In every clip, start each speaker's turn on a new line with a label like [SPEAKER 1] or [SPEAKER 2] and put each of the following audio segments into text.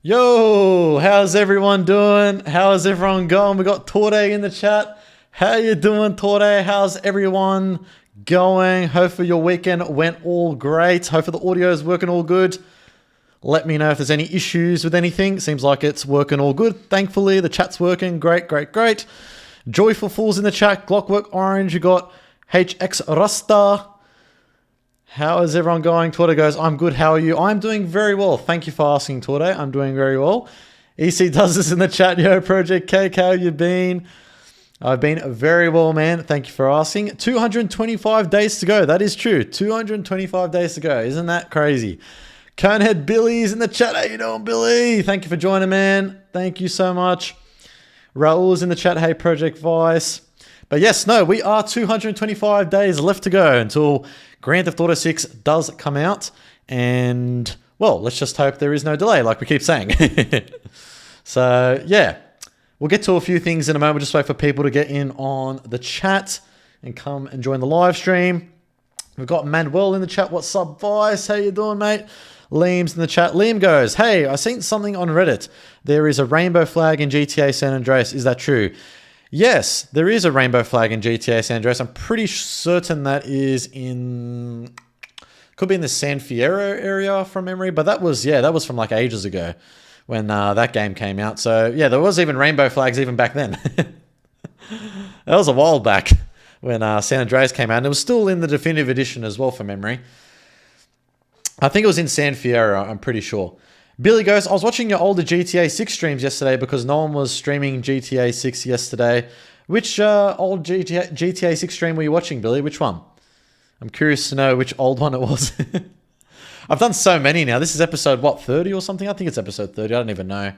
[SPEAKER 1] Yo, how's everyone doing? How's everyone going? We got Torde in the chat. How you doing, Torde? How's everyone going? Hopefully your weekend went all great. Hopefully the audio is working all good. Let me know if there's any issues with anything. Seems like it's working all good. Thankfully, the chat's working. Great, great, great. Joyful Fools in the chat. Glockwork Orange. You got HX Rasta. How is everyone going? Torde goes, I'm good. How are you? I'm doing very well. Thank you for asking, Torde. I'm doing very well. EC does this in the chat. Yo, Project Cake, how you been? I've been very well, man. Thank you for asking. 225 days to go. That is true. 225 days to go. Isn't that crazy? Conehead Billy's in the chat. How you doing, Billy? Thank you for joining, man. Thank you so much. Raul's in the chat. Hey, Project Vice. But yes, no, we are 225 days left to go until Grand Theft Auto 6 does come out. And, well, let's just hope there is no delay, like we keep saying. So, yeah, we'll get to a few things in a moment. We'll just wait for people to get in on the chat and come and join the live stream. We've got Manuel in the chat. What's up, Vice? How you doing, mate? Liam's in the chat. Liam goes, hey, I seen something on Reddit. There is a rainbow flag in GTA San Andreas. Is that true? Yes, there is a rainbow flag in GTA San Andreas. I'm pretty certain that is in... Could be in the San Fierro area from memory. But that was from like ages ago when that game came out. So, yeah, there was even rainbow flags even back then. That was a while back when San Andreas came out. And it was still in the definitive edition as well from memory. I think it was in San Fierro, I'm pretty sure. Billy goes, I was watching your older GTA 6 streams yesterday because no one was streaming GTA 6 yesterday. Which old GTA 6 stream were you watching, Billy? Which one? I'm curious to know which old one it was. I've done so many now. This is episode, what, 30 or something? I think it's episode 30. I don't even know.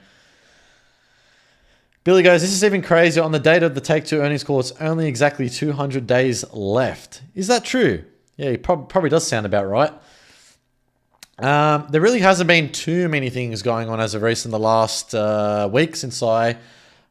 [SPEAKER 1] Billy goes, this is even crazier. On the date of the Take-Two earnings call, it's only exactly 200 days left. Is that true? Yeah, it probably does sound about right. There really hasn't been too many things going on as of recent the last week since I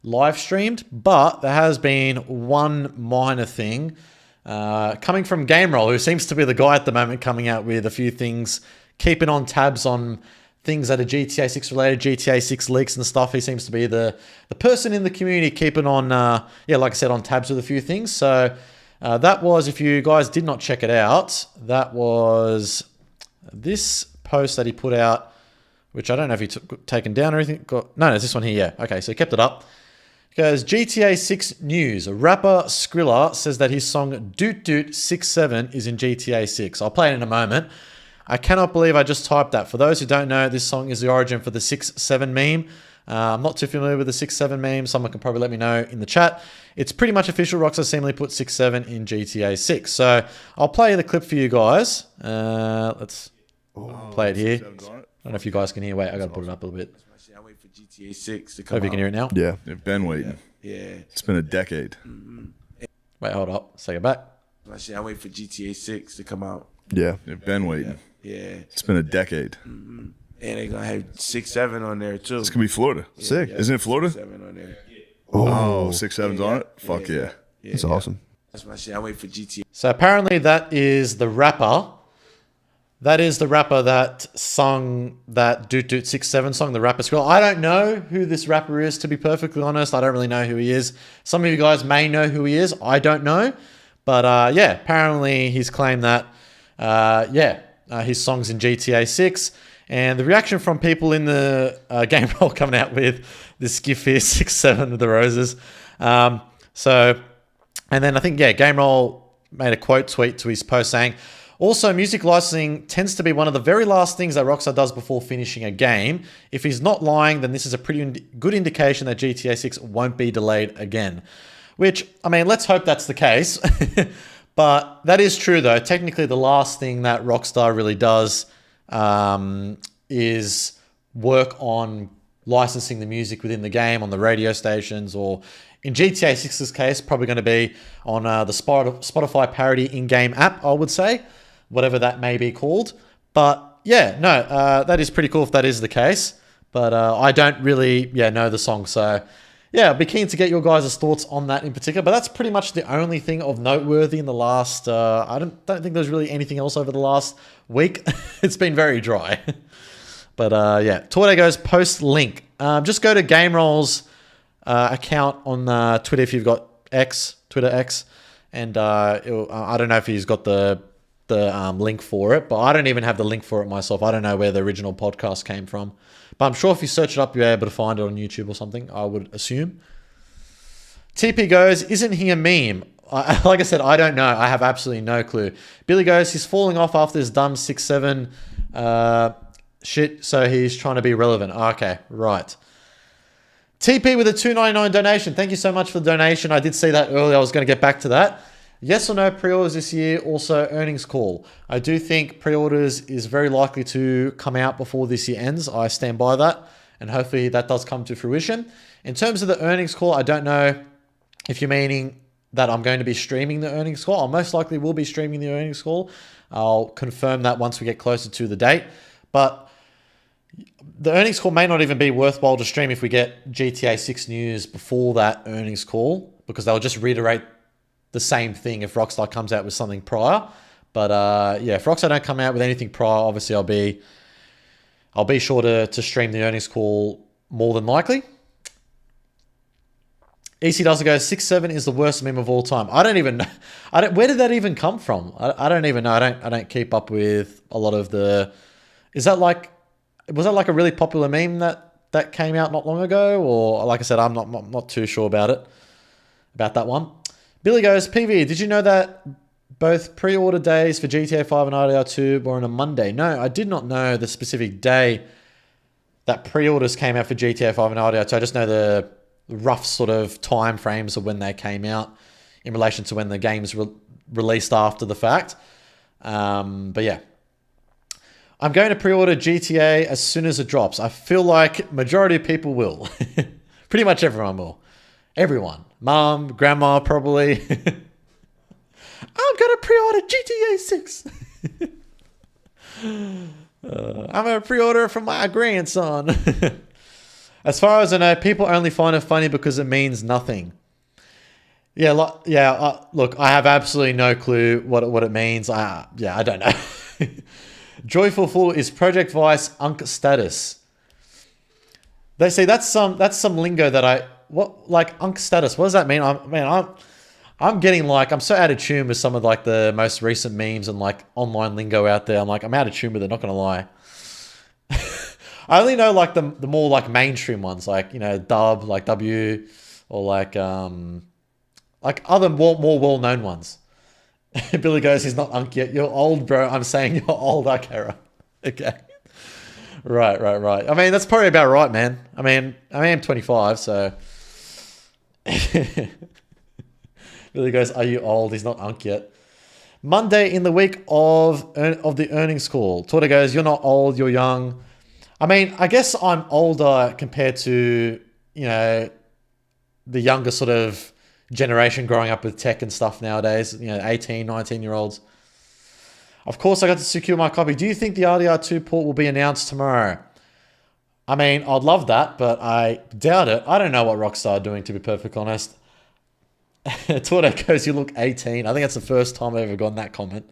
[SPEAKER 1] live streamed, but there has been one minor thing coming from GameRoll, who seems to be the guy at the moment coming out with a few things, keeping on tabs on things that are GTA 6 related, GTA 6 leaks and stuff. He seems to be the person in the community keeping on, like I said, on tabs with a few things. So that was, if you guys did not check it out, that was this post that he put out, which I don't know if he taken down or anything. No, it's this one here. Yeah. Okay, so he kept it up. It goes, GTA 6 news. Rapper Skrilla says that his song Doot Doot 67 is in GTA 6. I'll play it in a moment. I cannot believe I just typed that. For those who don't know, this song is the origin for the 6-7 meme. I'm not too familiar with the 6-7 meme. Someone can probably let me know in the chat. It's pretty much official. Rockstar seemingly put 6-7 in GTA 6. So I'll play the clip for you guys. Let's play it here. I don't know if you guys can hear. Wait, I got to put it up a little bit.
[SPEAKER 2] I wait for GTA 6 to come
[SPEAKER 1] Hope you can hear it now.
[SPEAKER 3] Yeah, they've been waiting.
[SPEAKER 2] Yeah.
[SPEAKER 3] It's been a decade.
[SPEAKER 1] Wait, hold up. Let's take it back.
[SPEAKER 2] I wait for GTA 6 to come out.
[SPEAKER 3] Yeah, they've been waiting.
[SPEAKER 2] Yeah.
[SPEAKER 3] It's been a decade.
[SPEAKER 2] And they're going to have 6-7 on there, too.
[SPEAKER 3] It's going to be Florida. Sick.
[SPEAKER 2] Yeah.
[SPEAKER 3] Isn't it Florida?
[SPEAKER 2] 7 on there.
[SPEAKER 3] Oh, 6-7's on it? Fuck yeah.
[SPEAKER 4] That's awesome.
[SPEAKER 2] That's my shit. I wait for GTA.
[SPEAKER 1] So apparently that is the rapper. That is the rapper that sung that Doot Doot 67 song, the rapper Skrill. I don't know who this rapper is, to be perfectly honest. I don't really know who he is. Some of you guys may know who he is. I don't know. But yeah, apparently he's claimed that, his song's in GTA 6. And the reaction from people in the game roll coming out with this GIF here, 6-7 with the roses. And then I think, Game Roll made a quote tweet to his post saying, also, music licensing tends to be one of the very last things that Rockstar does before finishing a game. If he's not lying, then this is a pretty good indication that GTA 6 won't be delayed again. Which, I mean, let's hope that's the case. But that is true, though. Technically, the last thing that Rockstar really does is work on licensing the music within the game, on the radio stations, or in GTA 6's case, probably going to be on the Spotify parody in-game app, I would say. Whatever that may be called. But yeah, no, that is pretty cool if that is the case. But I don't really, know the song. So yeah, I'd be keen to get your guys' thoughts on that in particular. But that's pretty much the only thing of noteworthy in the last, I don't think there's really anything else over the last week. It's been very dry. But yeah, Torte goes post link. Just go to Game Roll's account on Twitter if you've got Twitter X, and I don't know if he's got the link for it, but I don't even have the link for it myself. I don't know where the original podcast came from, but I'm sure if you search it up, you're able to find it on YouTube or something, I would assume. TP goes, isn't he a meme? Like I said, I don't know. I have absolutely no clue. Billy goes, he's falling off after this dumb 6-7 shit, so he's trying to be relevant. Okay, right. TP with a $2.99 donation. Thank you so much for the donation. I did see that earlier. I was going to get back to that. Yes or no pre-orders this year? Also, earnings call. I do think pre-orders is very likely to come out before this year ends. I stand by that, and hopefully that does come to fruition. In terms of the earnings call, I don't know if you're meaning that I'm going to be streaming the earnings call. I most likely will be streaming the earnings call. I'll confirm that once we get closer to the date. But the earnings call may not even be worthwhile to stream if we get GTA 6 news before that earnings call, because they'll just reiterate the same thing if Rockstar comes out with something prior. But yeah, if Rockstar don't come out with anything prior, obviously I'll be sure to stream the earnings call more than likely. EC does go 6-7 is the worst meme of all time. I don't even know. Where did that even come from? I don't even know. I don't keep up with a lot of the. Was that like a really popular meme that came out not long ago? Or like I said, I'm not too sure about that one. Billy goes, PV, did you know that both pre-order days for GTA 5 and RDR 2 were on a Monday? No, I did not know the specific day that pre-orders came out for GTA 5 and RDR 2. I just know the rough sort of time frames of when they came out in relation to when the game's released after the fact. But yeah, I'm going to pre-order GTA as soon as it drops. I feel like majority of people will. Pretty much everyone will. Everyone. Mom, grandma, probably. I'm going to pre-order GTA 6. I'm going to pre-order it from my grandson. As far as I know, people only find it funny because it means nothing. Yeah, look, I have absolutely no clue what it means. I don't know. Joyful Fool is Project Vice Unk status. They say that's some lingo that Unk status. What does that mean? I'm getting like, I'm so out of tune with some of like the most recent memes and like online lingo out there. I'm out of tune with it, not gonna lie. I only know like the more like mainstream ones, like, you know, dub, like W, or like other more well-known ones. Billy goes, he's not Unk yet. You're old, bro. I'm saying you're old, okay. Okay. Right. I mean, that's probably about right, man. I mean, I am 25, so. Billy goes, are you old? He's not Unk yet. Monday in the week of the earnings call. Torta goes, you're not old, you're young. I mean, I guess I'm older compared to, you know, the younger sort of generation growing up with tech and stuff nowadays, you know, 18, 19-year-olds. Of course, I got to secure my copy. Do you think the RDR2 port will be announced tomorrow? I mean, I'd love that, but I doubt it. I don't know what Rockstar are doing, to be perfectly honest. Torto goes, you look 18. I think that's the first time I've ever gotten that comment.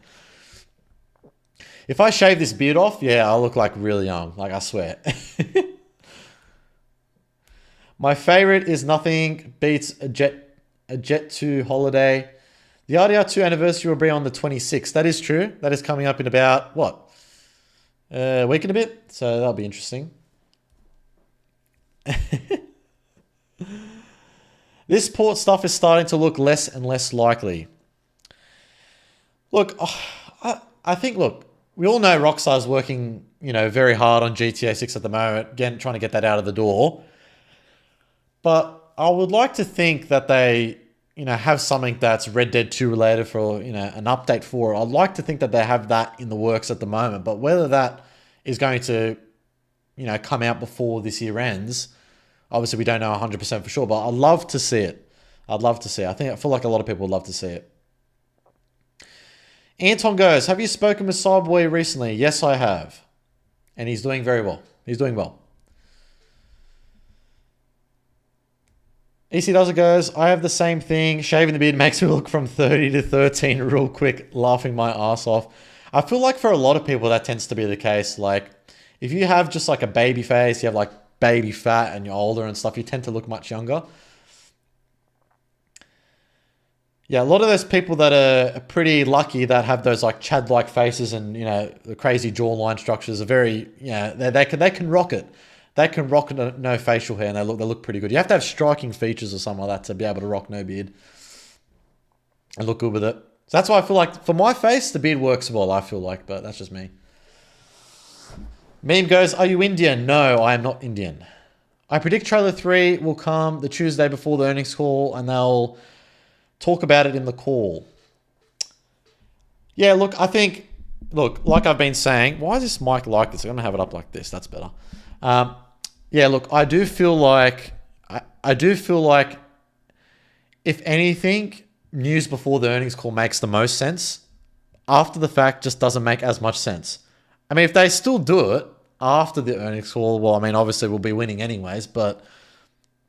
[SPEAKER 1] If I shave this beard off, yeah, I'll look like really young. Like, I swear. My favorite is nothing beats a Jet 2 holiday. The RDR2 anniversary will be on the 26th. That is true. That is coming up in about, what? A week and a bit. So that'll be interesting. This port stuff is starting to look less and less likely. Look, I think, look, we all know Rockstar's working, you know, very hard on GTA 6 at the moment, again, trying to get that out of the door. But I would like to think that they, you know, have something that's Red Dead 2 related for, you know, an update for it. I'd like to think that they have that in the works at the moment. But whether that is going to, you know, come out before this year ends, obviously we don't know 100% for sure. But I'd love to see it. I'd love to see it. I feel like a lot of people would love to see it. Anton goes, have you spoken with Cyberboy recently? Yes, I have. And he's doing very well. He's doing well. EC Does It goes, I have the same thing. Shaving the beard makes me look from 30 to 13 real quick, laughing my ass off. I feel like for a lot of people that tends to be the case. Like, If you have just like a baby face, you have like baby fat and you're older and stuff, you tend to look much younger. Yeah, a lot of those people that are pretty lucky that have those like Chad-like faces and, you know, the crazy jawline structures are very, they can rock it. They can rock no facial hair and they look pretty good. You have to have striking features or something like that to be able to rock no beard and look good with it. So that's why I feel like for my face, the beard works well, I feel like, but that's just me. Meme goes, are you Indian? No, I am not Indian. I predict trailer 3 will come the Tuesday before the earnings call and they'll talk about it in the call. Yeah, look, like I've been saying, why is this mic like this? I'm going to have it up like this. That's better. Yeah, look, I do feel like if anything, news before the earnings call makes the most sense. After the fact just doesn't make as much sense. I mean, if they still do it after the earnings call, well, I mean, obviously we'll be winning anyways, but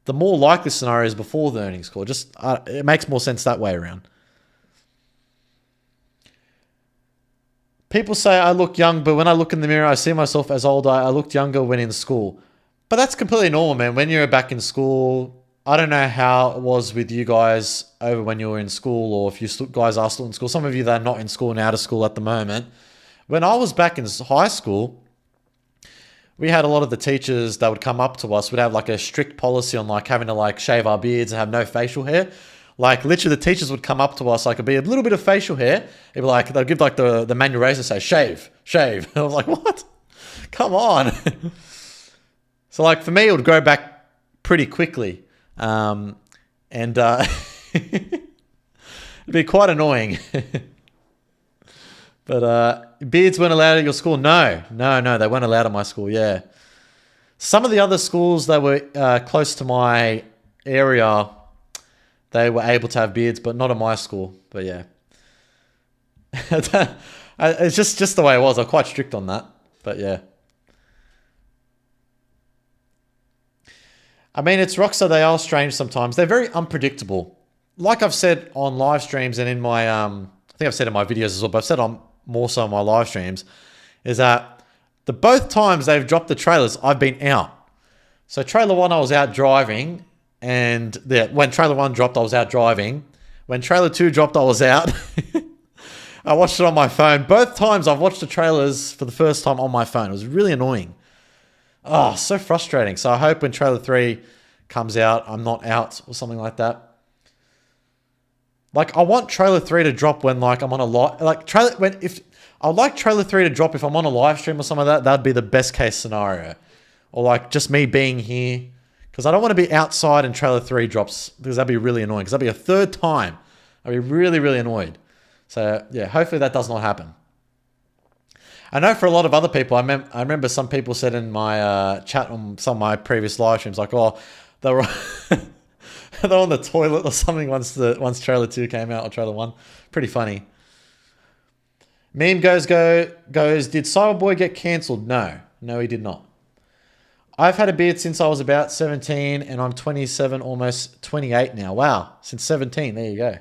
[SPEAKER 1] the more likely scenario is before the earnings call. Just it makes more sense that way around. People say I look young, but when I look in the mirror, I see myself as older. I looked younger when in school. But that's completely normal, man. When you're back in school, I don't know how it was with you guys over when you were in school or if you guys are still in school. Some of you that are not in school and out of school at the moment. When I was back in high school, we had a lot of the teachers that would come up to us would have like a strict policy on like having to like shave our beards and have no facial hair. Like literally the teachers would come up to us, like it'd be a little bit of facial hair. It'd be like, they'll give like the manual razor and say, shave. And I was like, what? Come on. So like for me, it would grow back pretty quickly. It'd be quite annoying. But beards weren't allowed at your school? No, they weren't allowed at my school, yeah. Some of the other schools that were close to my area, they were able to have beards, but not at my school. But yeah. It's just the way it was. I'm quite strict on that. But yeah. I mean, it's Rockstar. They are strange sometimes. They're very unpredictable. Like I've said on live streams and in my, I think I've said in my videos as well, but I've said on more so on my live streams, is that the both times they've dropped the trailers, I've been out. So trailer 1, I was out driving, and when trailer 1 dropped, I was out driving. When trailer 2 dropped, I was out. I watched it on my phone. Both times I've watched the trailers for the first time on my phone. It was really annoying. Oh, so frustrating. So I hope when trailer 3 comes out, I'm not out or something like that. Like I want trailer 3 to drop when like I'm on a live, like I'd like trailer 3 to drop if I'm on a live stream or something like that. That'd be the best case scenario. Or like just me being here, because I don't want to be outside and trailer 3 drops, because that'd be really annoying. Because that'd be a third time. I'd be really, really annoyed. So yeah, hopefully that does not happen. I know for a lot of other people, I remember some people said in my chat on some of my previous live streams, like, oh, they were they're on the toilet or something once trailer 2 came out, or trailer 1. Pretty funny. Meme goes, did Cyberboy get cancelled? No, he did not. I've had a beard since I was about 17 and I'm 27, almost 28 now. Wow, since 17, there you go.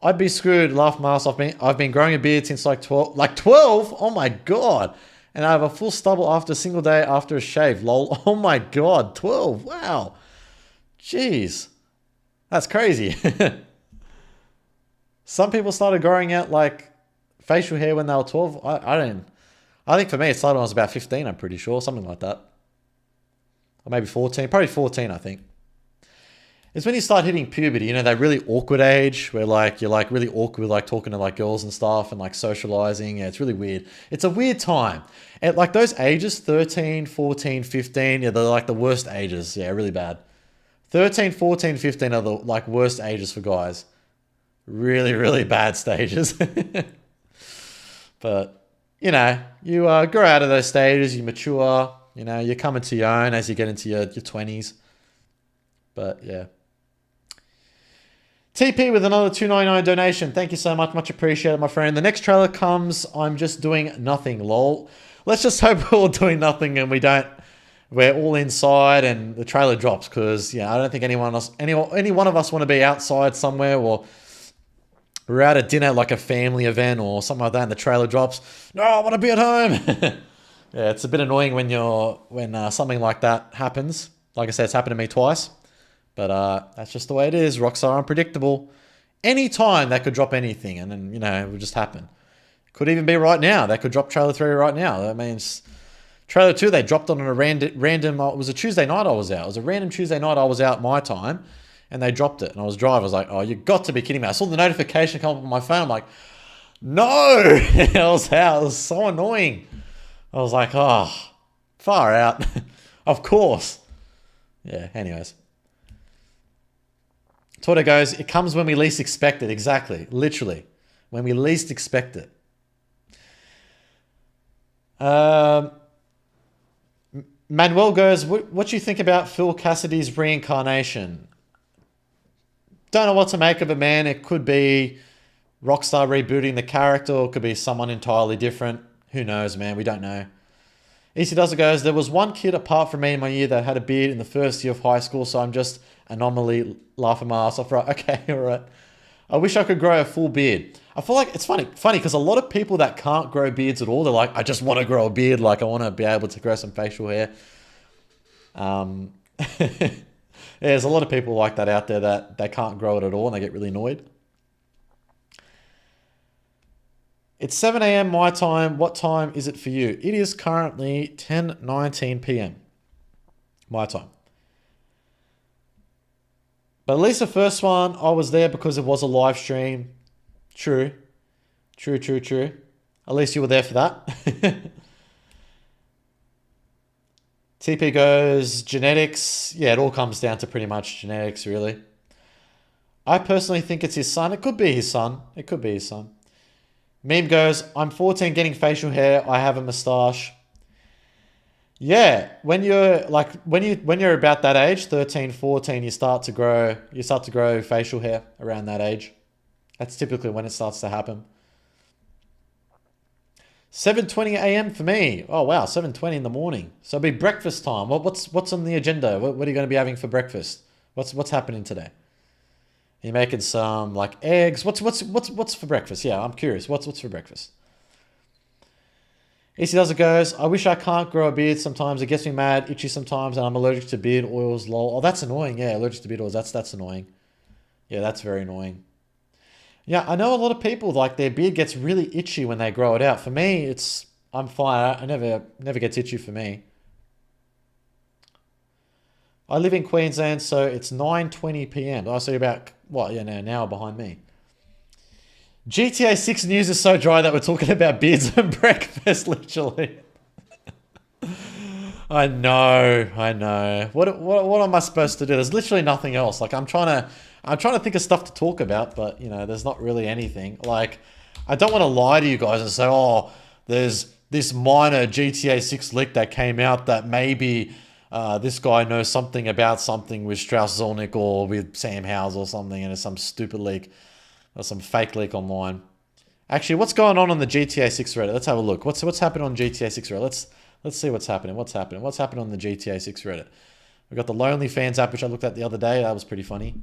[SPEAKER 1] I'd be screwed, laugh my ass off. I've been growing a beard since like 12. Like 12? Oh my God. And I have a full stubble after a single day after a shave. Lol. Oh my God. 12. Wow. Jeez. That's crazy. Some people started growing out like facial hair when they were 12. I think for me it started when I was about 15, I'm pretty sure. Something like that. Or maybe 14. Probably 14, I think. It's when you start hitting puberty, you know, that really awkward age where like you're like really awkward, like talking to like girls and stuff and like socializing. Yeah, it's really weird. It's a weird time. At like those ages, 13, 14, 15, yeah, they're like the worst ages. Yeah, really bad. 13, 14, 15 are the like worst ages for guys. Really, really bad stages. But, you know, you grow out of those stages, you mature, you know, you're coming to your own as you get into your 20s. But yeah. TP with another $2.99 donation. Thank you so much. Much appreciated, my friend. The next trailer comes. I'm just doing nothing, lol. Let's just hope we're all doing nothing and we're all inside and the trailer drops, because, yeah, I don't think any one of us want to be outside somewhere or we're out at dinner, like a family event or something like that, and the trailer drops. No, I want to be at home. Yeah, it's a bit annoying when something like that happens. Like I said, it's happened to me twice. But that's just the way it is. Rockstar are unpredictable. Any time they could drop anything, and then it would just happen. Could even be right now. They could drop trailer 3 right now. That means trailer 2 they dropped on a random. It was a Tuesday night I was out. It was a random Tuesday night I was out my time, and they dropped it. And I was driving. I was like, oh, you got to be kidding me! I saw the notification come up on my phone. I'm like, no! It was so annoying. I was like, oh, far out. Of course. Yeah. Anyways. Twitter goes, it comes when we least expect it. Exactly. Literally. When we least expect it. Manuel goes, what do you think about Phil Cassidy's reincarnation? Don't know what to make of it, man. It could be Rockstar rebooting the character, or it could be someone entirely different. Who knows, man? We don't know. Easy Does It goes, there was one kid apart from me in my year that had a beard in the first year of high school, so I'm just anomaly laughing my ass off. Right, okay, all right. I wish I could grow a full beard. I feel like it's funny because a lot of people that can't grow beards at all, they're like, I just want to grow a beard. Like, I want to be able to grow some facial hair. Yeah, there's a lot of people like that out there that they can't grow it at all and they get really annoyed. It's 7 a.m. my time. What time is it for you? It is currently 10:19 p.m. my time. But at least the first one, I was there because it was a live stream. True. True. At least you were there for that. TP goes, genetics. Yeah, it all comes down to pretty much genetics, really. I personally think it's his son. It could be his son. Meme goes, I'm 14 getting facial hair. I have a mustache. Yeah, when you're about that age, 13, 14, you start to grow facial hair around that age. That's typically when it starts to happen. 7:20 a.m. for me. Oh wow, 7:20 in the morning. So it'll be breakfast time. What's on the agenda? What are you going to be having for breakfast? What's happening today? Are you making some like eggs? What's for breakfast? Yeah, I'm curious. What's for breakfast? Easy Does It goes, I wish I can't grow a beard sometimes. It gets me mad, itchy sometimes, and I'm allergic to beard oils, lol. Oh, that's annoying. Yeah, allergic to beard oils. That's annoying. Yeah, that's very annoying. Yeah, I know a lot of people, like, their beard gets really itchy when they grow it out. For me, I'm fine. I never gets itchy for me. I live in Queensland, so it's 9:20 p.m. I see about, an hour behind me. GTA 6 news is so dry that we're talking about beards and breakfast, literally. I know. What am I supposed to do? There's literally nothing else. Like, I'm trying to think of stuff to talk about, but there's not really anything. Like, I don't want to lie to you guys and say, oh, there's this minor GTA 6 leak that came out that maybe this guy knows something about something with Strauss Zelnick or with Sam Howes or something, and it's some stupid leak or some fake leak online. Actually, what's going on the GTA 6 Reddit? Let's have a look. What's happening on GTA 6 Reddit? Let's see what's happening. What's happening on the GTA 6 Reddit? We've got the Lonely Fans app, which I looked at the other day. That was pretty funny.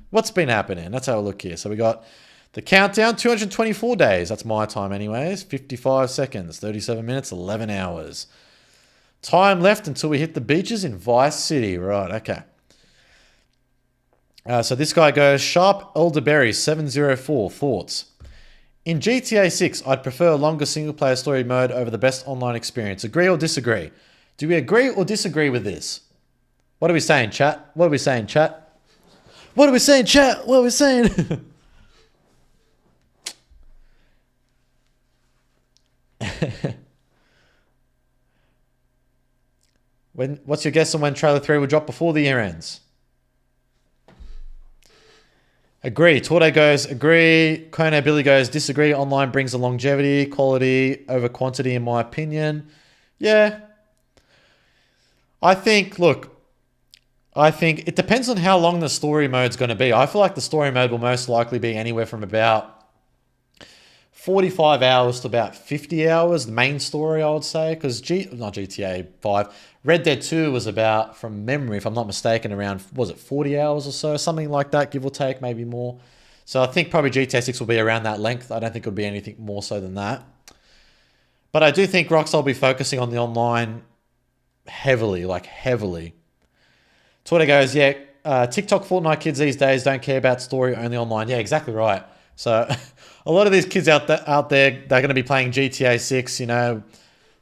[SPEAKER 1] What's been happening? Let's have a look here. So we got the countdown, 224 days. That's my time anyways. 55 seconds, 37 minutes, 11 hours. Time left until we hit the beaches in Vice City. Right, okay. So this guy goes, Sharp Elderberry 704, thoughts. In GTA 6, I'd prefer a longer single-player story mode over the best online experience. Agree or disagree? Do we agree or disagree with this? What are we saying, chat? What are we saying? What's your guess on when trailer 3 will drop before the year ends? Agree. Torte goes, agree. Kona Billy goes, disagree. Online brings a longevity, quality over quantity, in my opinion. Yeah. I think it depends on how long the story mode's going to be. I feel like the story mode will most likely be anywhere from about 45 hours to about 50 hours, the main story, I would say, because not GTA 5, Red Dead 2 was about, from memory, if I'm not mistaken, around, was it 40 hours or so, something like that, give or take, maybe more. So I think probably GTA 6 will be around that length. I don't think it'll be anything more so than that. But I do think Rockstar will be focusing on the online heavily, like heavily. Twitter goes, yeah, TikTok, Fortnite kids these days don't care about story, only online. Yeah, exactly right. So a lot of these kids out there, they're going to be playing GTA 6, you know,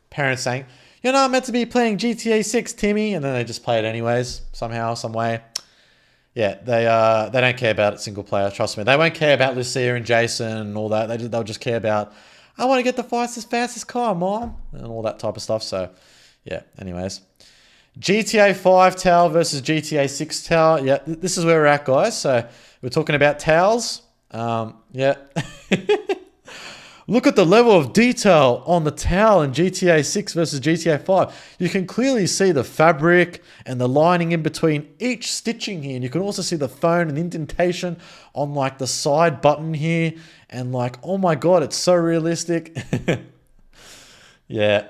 [SPEAKER 1] parents saying, you're not meant to be playing GTA 6, Timmy. And then they just play it anyways, somehow, some way. Yeah, they don't care about it single player, trust me. They won't care about Lucia and Jason and all that. They'll just care about, I want to get the fastest car, Mom, and all that type of stuff. So, yeah, anyways. GTA 5 tower versus GTA 6 tower. Yeah, this is where we're at, guys. So, we're talking about towers. Yeah. Look at the level of detail on the tower in GTA 6 versus GTA 5. You can clearly see the fabric and the lining in between each stitching here. And you can also see the phone and indentation on like the side button here. And like, oh my God, it's so realistic. Yeah.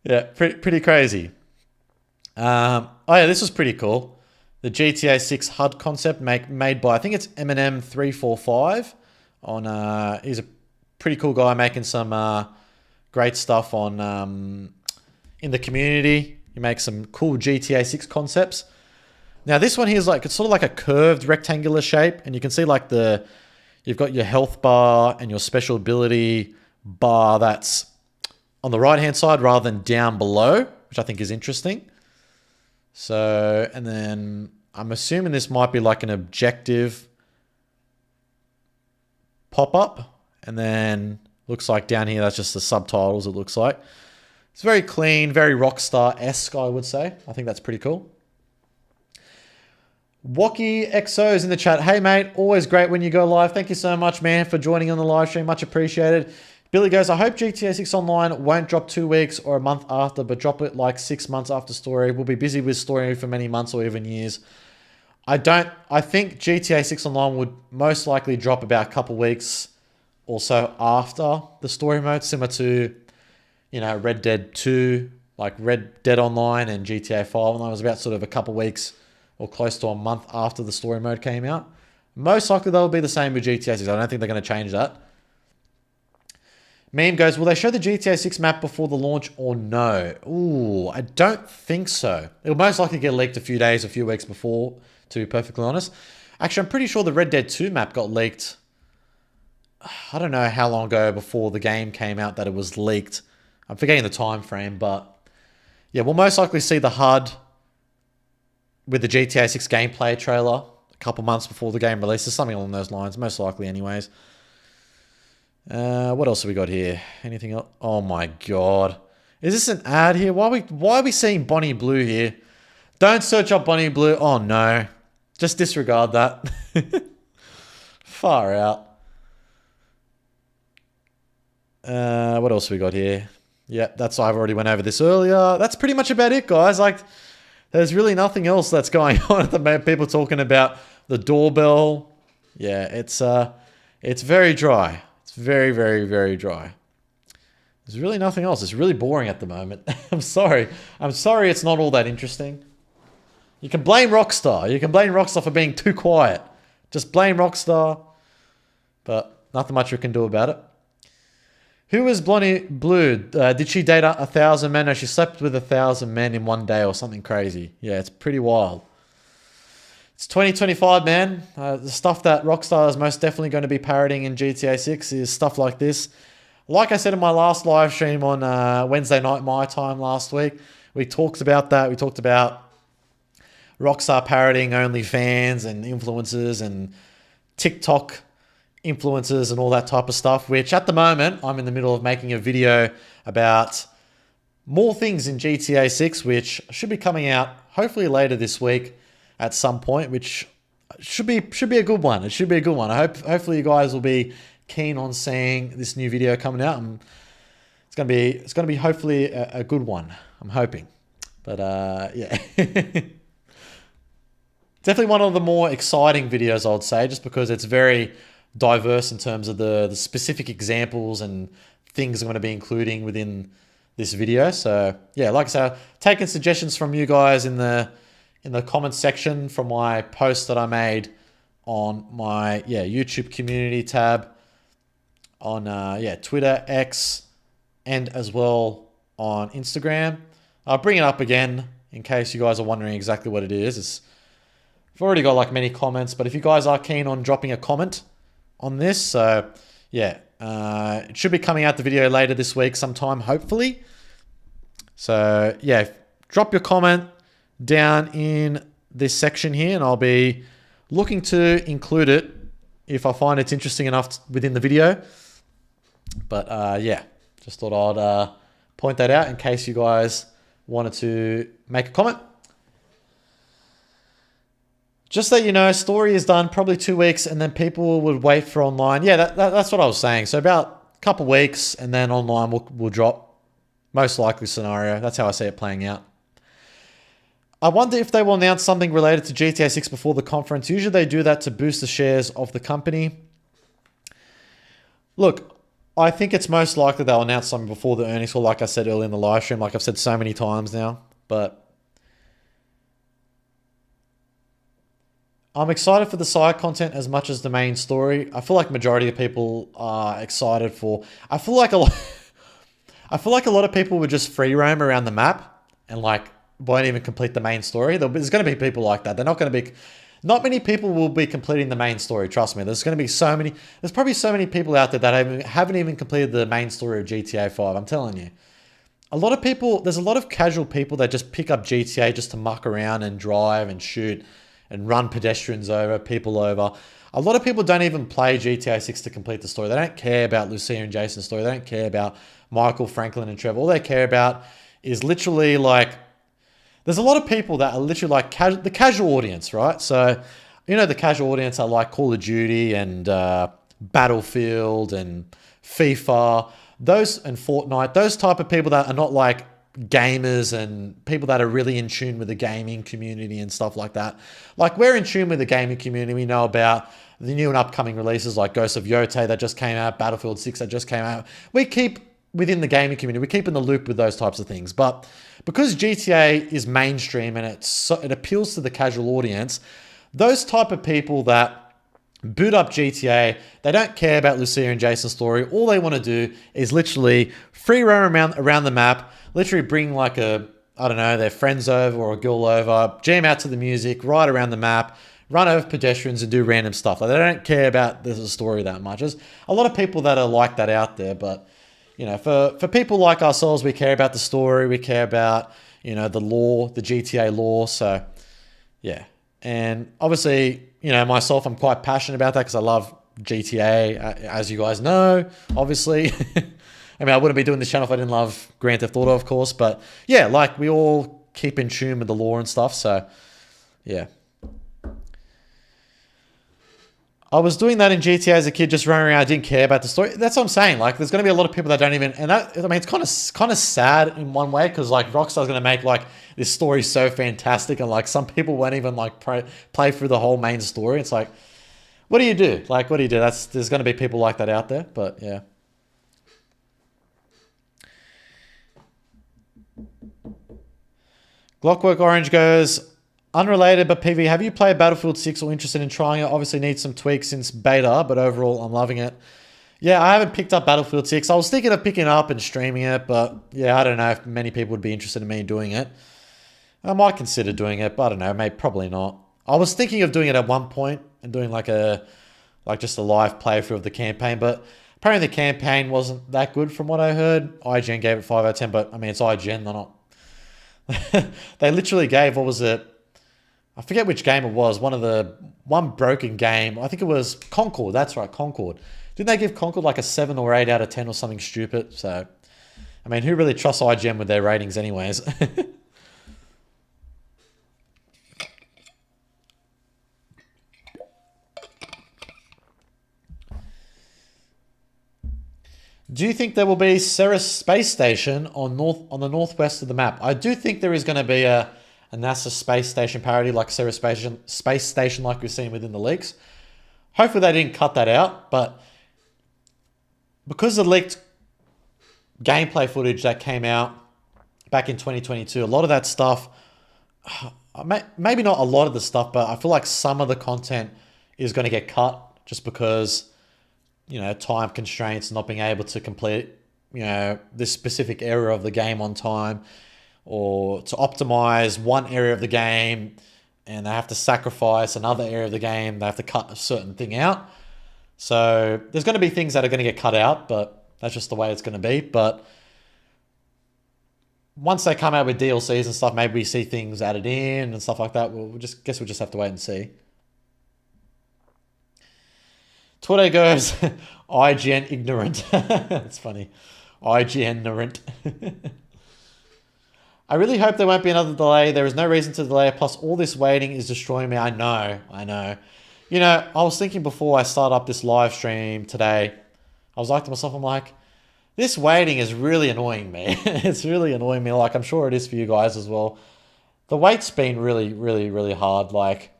[SPEAKER 1] Yeah, pretty crazy. Oh yeah, this was pretty cool. The GTA 6 HUD concept made by, I think it's Eminem345. He's a pretty cool guy making some great stuff on in the community. He makes some cool GTA 6 concepts. Now this one here is like, it's sort of like a curved rectangular shape, and you can see like you've got your health bar and your special ability bar that's on the right hand side rather than down below, which I think is interesting. So, and then I'm assuming this might be like an objective pop-up, and then looks like down here that's just the subtitles. It looks like it's very clean, very Rockstar-esque, I would say. I think that's pretty cool. Wookie XO is in the chat. Hey mate, always great when you go live. Thank you so much, man, for joining on the live stream. Much appreciated. Billy goes, I hope GTA 6 Online won't drop 2 weeks or a month after, but drop it like 6 months after story. We'll be busy with story for many months or even years. I think GTA 6 Online would most likely drop about a couple weeks or so after the story mode, similar to, you know, Red Dead 2, like Red Dead Online and GTA 5 Online was about sort of a couple weeks or close to a month after the story mode came out. Most likely they'll be the same with GTA 6. I don't think they're going to change that. Meme goes, will they show the GTA 6 map before the launch or no? Ooh, I don't think so. It'll most likely get leaked a few weeks before, to be perfectly honest. Actually, I'm pretty sure the Red Dead 2 map got leaked. I don't know how long ago before the game came out that it was leaked. I'm forgetting the time frame, but yeah, we'll most likely see the HUD with the GTA 6 gameplay trailer a couple months before the game releases, something along those lines, most likely anyways. What else have we got here? Anything else? Oh my God. Is this an ad here? Why are we seeing Bonnie Blue here? Don't search up Bonnie Blue. Oh no. Just disregard that. Far out. What else have we got here? Yeah, I've already went over this earlier. That's pretty much about it, guys. Like, there's really nothing else that's going on at the moment. People talking about the doorbell. Yeah, it's very dry. It's very, very, very dry. There's really nothing else. It's really boring at the moment. I'm sorry. It's not all that interesting. You can blame Rockstar. You can blame Rockstar for being too quiet. Just blame Rockstar. But nothing much we can do about it. Who is Bonnie Blue? Did she date 1,000 men? No, she slept with 1,000 men in one day or something crazy. Yeah, it's pretty wild. It's 2025, man. The stuff that Rockstar is most definitely going to be parroting in GTA 6 is stuff like this. Like I said in my last live stream on Wednesday night, my time last week, we talked about that. We talked about Rockstar parroting OnlyFans and influencers and TikTok influencers and all that type of stuff, which at the moment, I'm in the middle of making a video about more things in GTA 6, which should be coming out hopefully later this week at some point, which should be a good one. It should be a good one. Hopefully you guys will be keen on seeing this new video coming out. And it's gonna be hopefully a good one. I'm hoping, but yeah, definitely one of the more exciting videos, I would say, just because it's very diverse in terms of the specific examples and things I'm going to be including within this video. So yeah, like I said, taking suggestions from you guys in the comments section from my post that I made on my YouTube community tab on Twitter, X, and as well on Instagram. I'll bring it up again in case you guys are wondering exactly what it is. I've already got like many comments, but if you guys are keen on dropping a comment on this, so yeah, it should be coming out the video later this week sometime, hopefully. So yeah, drop your comment down in this section here, and I'll be looking to include it if I find it's interesting enough within the video. But yeah, just thought I'd point that out in case you guys wanted to make a comment. Just that you know, story is done probably 2 weeks, and then people would wait for online. Yeah, that's what I was saying. So about a couple weeks, and then online will drop. Most likely scenario. That's how I see it playing out. I wonder if they will announce something related to GTA 6 before the conference. Usually they do that to boost the shares of the company. Look, I think it's most likely they'll announce something before the earnings call, like I said earlier in the live stream, like I've said so many times now. But I'm excited for the side content as much as the main story. I feel like majority of people are excited for... I feel like a lot of people would just free roam around the map and like won't even complete the main story. There's going to be people like that. They're not going to be... Not many people will be completing the main story, trust me. There's going to be so many... There's probably so many people out there that haven't even completed the main story of GTA 5. I'm telling you. A lot of people... There's a lot of casual people that just pick up GTA just to muck around and drive and shoot and run pedestrians over, people over. A lot of people don't even play GTA 6 to complete the story. They don't care about Lucia and Jason's story. They don't care about Michael, Franklin, and Trevor. All they care about is literally like... There's a lot of people that are literally like the casual audience, right? So, you know, the casual audience are like Call of Duty and Battlefield and FIFA, and Fortnite. Those type of people that are not like gamers and people that are really in tune with the gaming community and stuff like that. Like we're in tune with the gaming community. We know about the new and upcoming releases like Ghost of Yotei that just came out, Battlefield 6 that just came out. We keep within the gaming community. We keep in the loop with those types of things. But because GTA is mainstream and it appeals to the casual audience, those type of people that boot up GTA, they don't care about Lucia and Jason's story. All they want to do is literally free roam around the map, literally bring like their friends over or a girl over, jam out to the music, ride around the map, run over pedestrians and do random stuff. Like they don't care about the story that much. There's a lot of people that are like that out there, but you know, for people like ourselves, we care about the story, we care about, you know, the lore, the GTA lore. So yeah. And obviously, you know, myself, I'm quite passionate about that because I love GTA, as you guys know, obviously. I mean, I wouldn't be doing this channel if I didn't love Grand Theft Auto, of course. But yeah, like we all keep in tune with the lore and stuff. So yeah. I was doing that in GTA as a kid, just running around. I didn't care about the story. That's what I'm saying. Like, there's going to be a lot of people that don't even... And that, I mean, it's kind of sad in one way because, like, Rockstar's going to make, like, this story so fantastic and, like, some people won't even, like, play through the whole main story. It's like, what do you do? Like, what do you do? There's going to be people like that out there, but, yeah. Clockwork Orange goes... Unrelated, but PV, have you played Battlefield 6 or interested in trying it? Obviously needs some tweaks since beta, but overall I'm loving it. Yeah, I haven't picked up Battlefield 6. I was thinking of picking it up and streaming it, but yeah, I don't know if many people would be interested in me doing it. I might consider doing it, but I don't know, maybe probably not. I was thinking of doing it at one point and doing like just a live playthrough of the campaign, but apparently the campaign wasn't that good from what I heard. IGN gave it 5 out of 10, but I mean, it's IGN, they're not... They literally gave, what was it? I forget which game it was. One broken game. I think it was Concord. That's right, Concord. Didn't they give Concord like a 7 or 8 out of 10 or something stupid? So, I mean, who really trusts IGN with their ratings anyways? Do you think there will be Ceres Space Station on the northwest of the map? I do think there is going to be a NASA space station parody like Ceres Space Station like we've seen within the leaks. Hopefully they didn't cut that out, but because the leaked gameplay footage that came out back in 2022, a lot of that stuff, maybe not a lot of the stuff, but I feel like some of the content is going to get cut just because, time constraints, not being able to complete, this specific area of the game on time, or to optimize one area of the game and they have to sacrifice another area of the game. They have to cut a certain thing out. So there's going to be things that are going to get cut out, but that's just the way it's going to be. But once they come out with DLCs and stuff, maybe we see things added in and stuff like that. We'll just have to wait and see. Twitter goes, IGN ignorant. That's funny. IGN ignorant. I really hope there won't be another delay. There is no reason to delay. Plus, all this waiting is destroying me. I know. I was thinking before I start up this live stream today, I was like to myself, I'm like, this waiting is really annoying me. It's really annoying me. Like, I'm sure it is for you guys as well. The wait's been really, really, really hard. Like,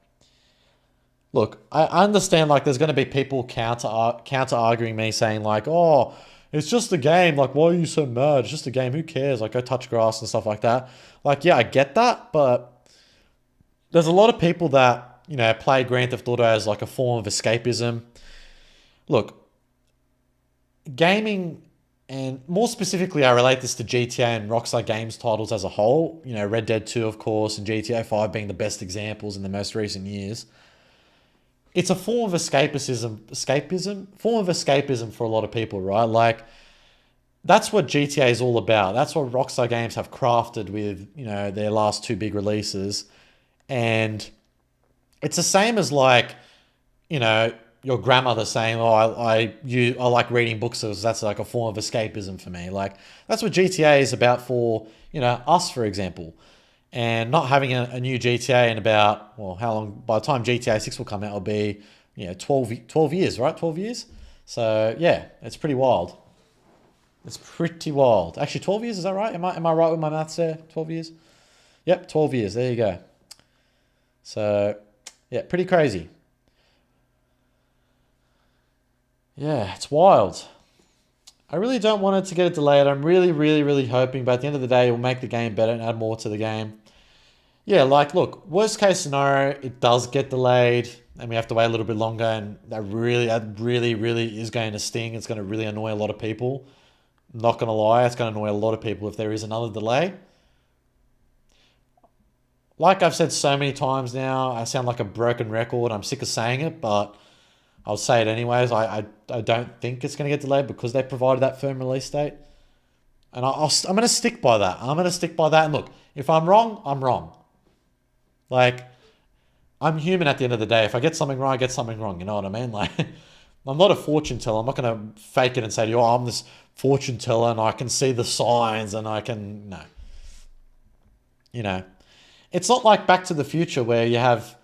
[SPEAKER 1] look, I understand, like, there's going to be people counter arguing me saying, like, oh, it's just a game. Like, why are you so mad? It's just a game. Who cares? Like, go touch grass and stuff like that. Like, yeah, I get that, but there's a lot of people that, play Grand Theft Auto as like a form of escapism. Look, gaming, and more specifically, I relate this to GTA and Rockstar Games titles as a whole. Red Dead 2, of course, and GTA 5 being the best examples in the most recent years. It's a form of form of escapism for a lot of people, right? Like, that's what GTA is all about. That's what Rockstar Games have crafted with, their last two big releases. And it's the same as, like, your grandmother saying, oh, I like reading books, so that's like a form of escapism for me. Like, that's what GTA is about for, us, for example. And not having a new GTA in about, well, how long? By the time GTA 6 will come out, it'll be, 12 years, right? 12 years? So, yeah, it's pretty wild. It's pretty wild. Actually, 12 years, is that right? Am I right with my maths there? 12 years? Yep, 12 years. There you go. So, yeah, pretty crazy. Yeah, it's wild. I really don't want it to get delayed. I'm really, really, really hoping, but at the end of the day, it will make the game better and add more to the game. Yeah, like, look, worst case scenario, it does get delayed and we have to wait a little bit longer, and that really, really is going to sting. It's going to really annoy a lot of people. I'm not going to lie, it's going to annoy a lot of people if there is another delay. Like I've said so many times now, I sound like a broken record. I'm sick of saying it, but I'll say it anyways. I don't think it's going to get delayed because they provided that firm release date. And I'm going to stick by that. I'm going to stick by that. And look, if I'm wrong, I'm wrong. Like, I'm human at the end of the day. If I get something wrong, I get something wrong. You know what I mean? Like, I'm not a fortune teller. I'm not going to fake it and say to you, oh, I'm this fortune teller and I can see the signs and I can... No. It's not like Back to the Future where you have...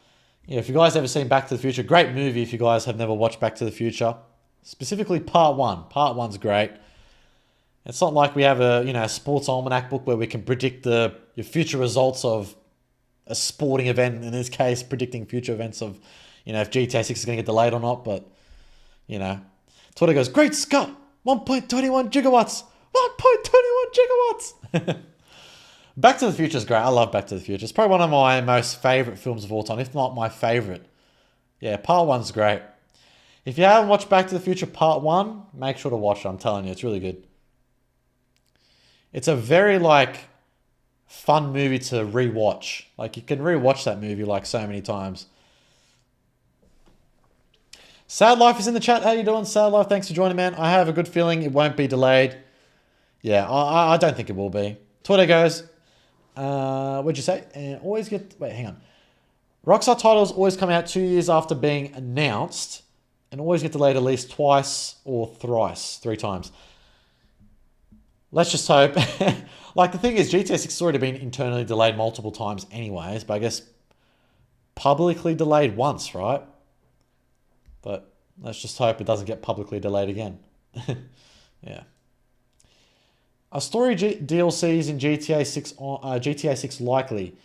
[SPEAKER 1] if you guys ever seen Back to the Future, great movie if you guys have never watched Back to the Future. Specifically Part 1. Part 1's great. It's not like we have a sports almanac book where we can predict your future results of a sporting event. In this case, predicting future events of, if GTA 6 is going to get delayed or not. But, Twitter goes, great Scott, 1.21 gigawatts. 1.21 gigawatts. Back to the Future is great. I love Back to the Future. It's probably one of my most favorite films of all time, if not my favorite. Yeah, Part 1's great. If you haven't watched Back to the Future Part 1, make sure to watch it. I'm telling you, it's really good. It's a very, fun movie to rewatch. Like, you can rewatch that movie, so many times. Sad Life is in the chat. How you doing, Sad Life? Thanks for joining, man. I have a good feeling it won't be delayed. Yeah, I don't think it will be. Twitter goes... what'd you say? And always get... Wait, hang on. Rockstar titles always come out 2 years after being announced and always get delayed at least twice or thrice, 3 times. Let's just hope. The thing is, GTA 6 has already been internally delayed multiple times anyways, but I guess publicly delayed once, right? But let's just hope it doesn't get publicly delayed again. Yeah. Are story DLCs in GTA 6 likely?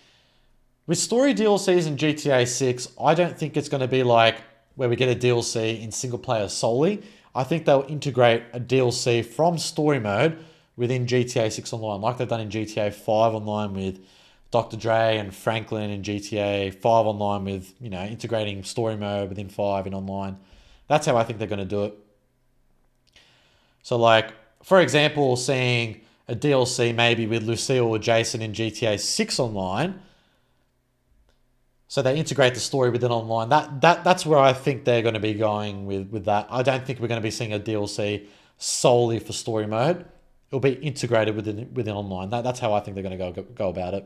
[SPEAKER 1] With story DLCs in GTA 6, I don't think it's going to be like where we get a DLC in single player solely. I think they'll integrate a DLC from story mode within GTA 6 Online, like they've done in GTA 5 Online with Dr. Dre and Franklin in GTA 5 online with, integrating story mode within 5 in online. That's how I think they're going to do it. So like, for example, seeing a DLC maybe with Lucille or Jason in GTA 6 online. So they integrate the story within online. That's where I think they're going to be going with that. I don't think we're going to be seeing a DLC solely for story mode. It'll be integrated within online. That's how I think they're going to go about it.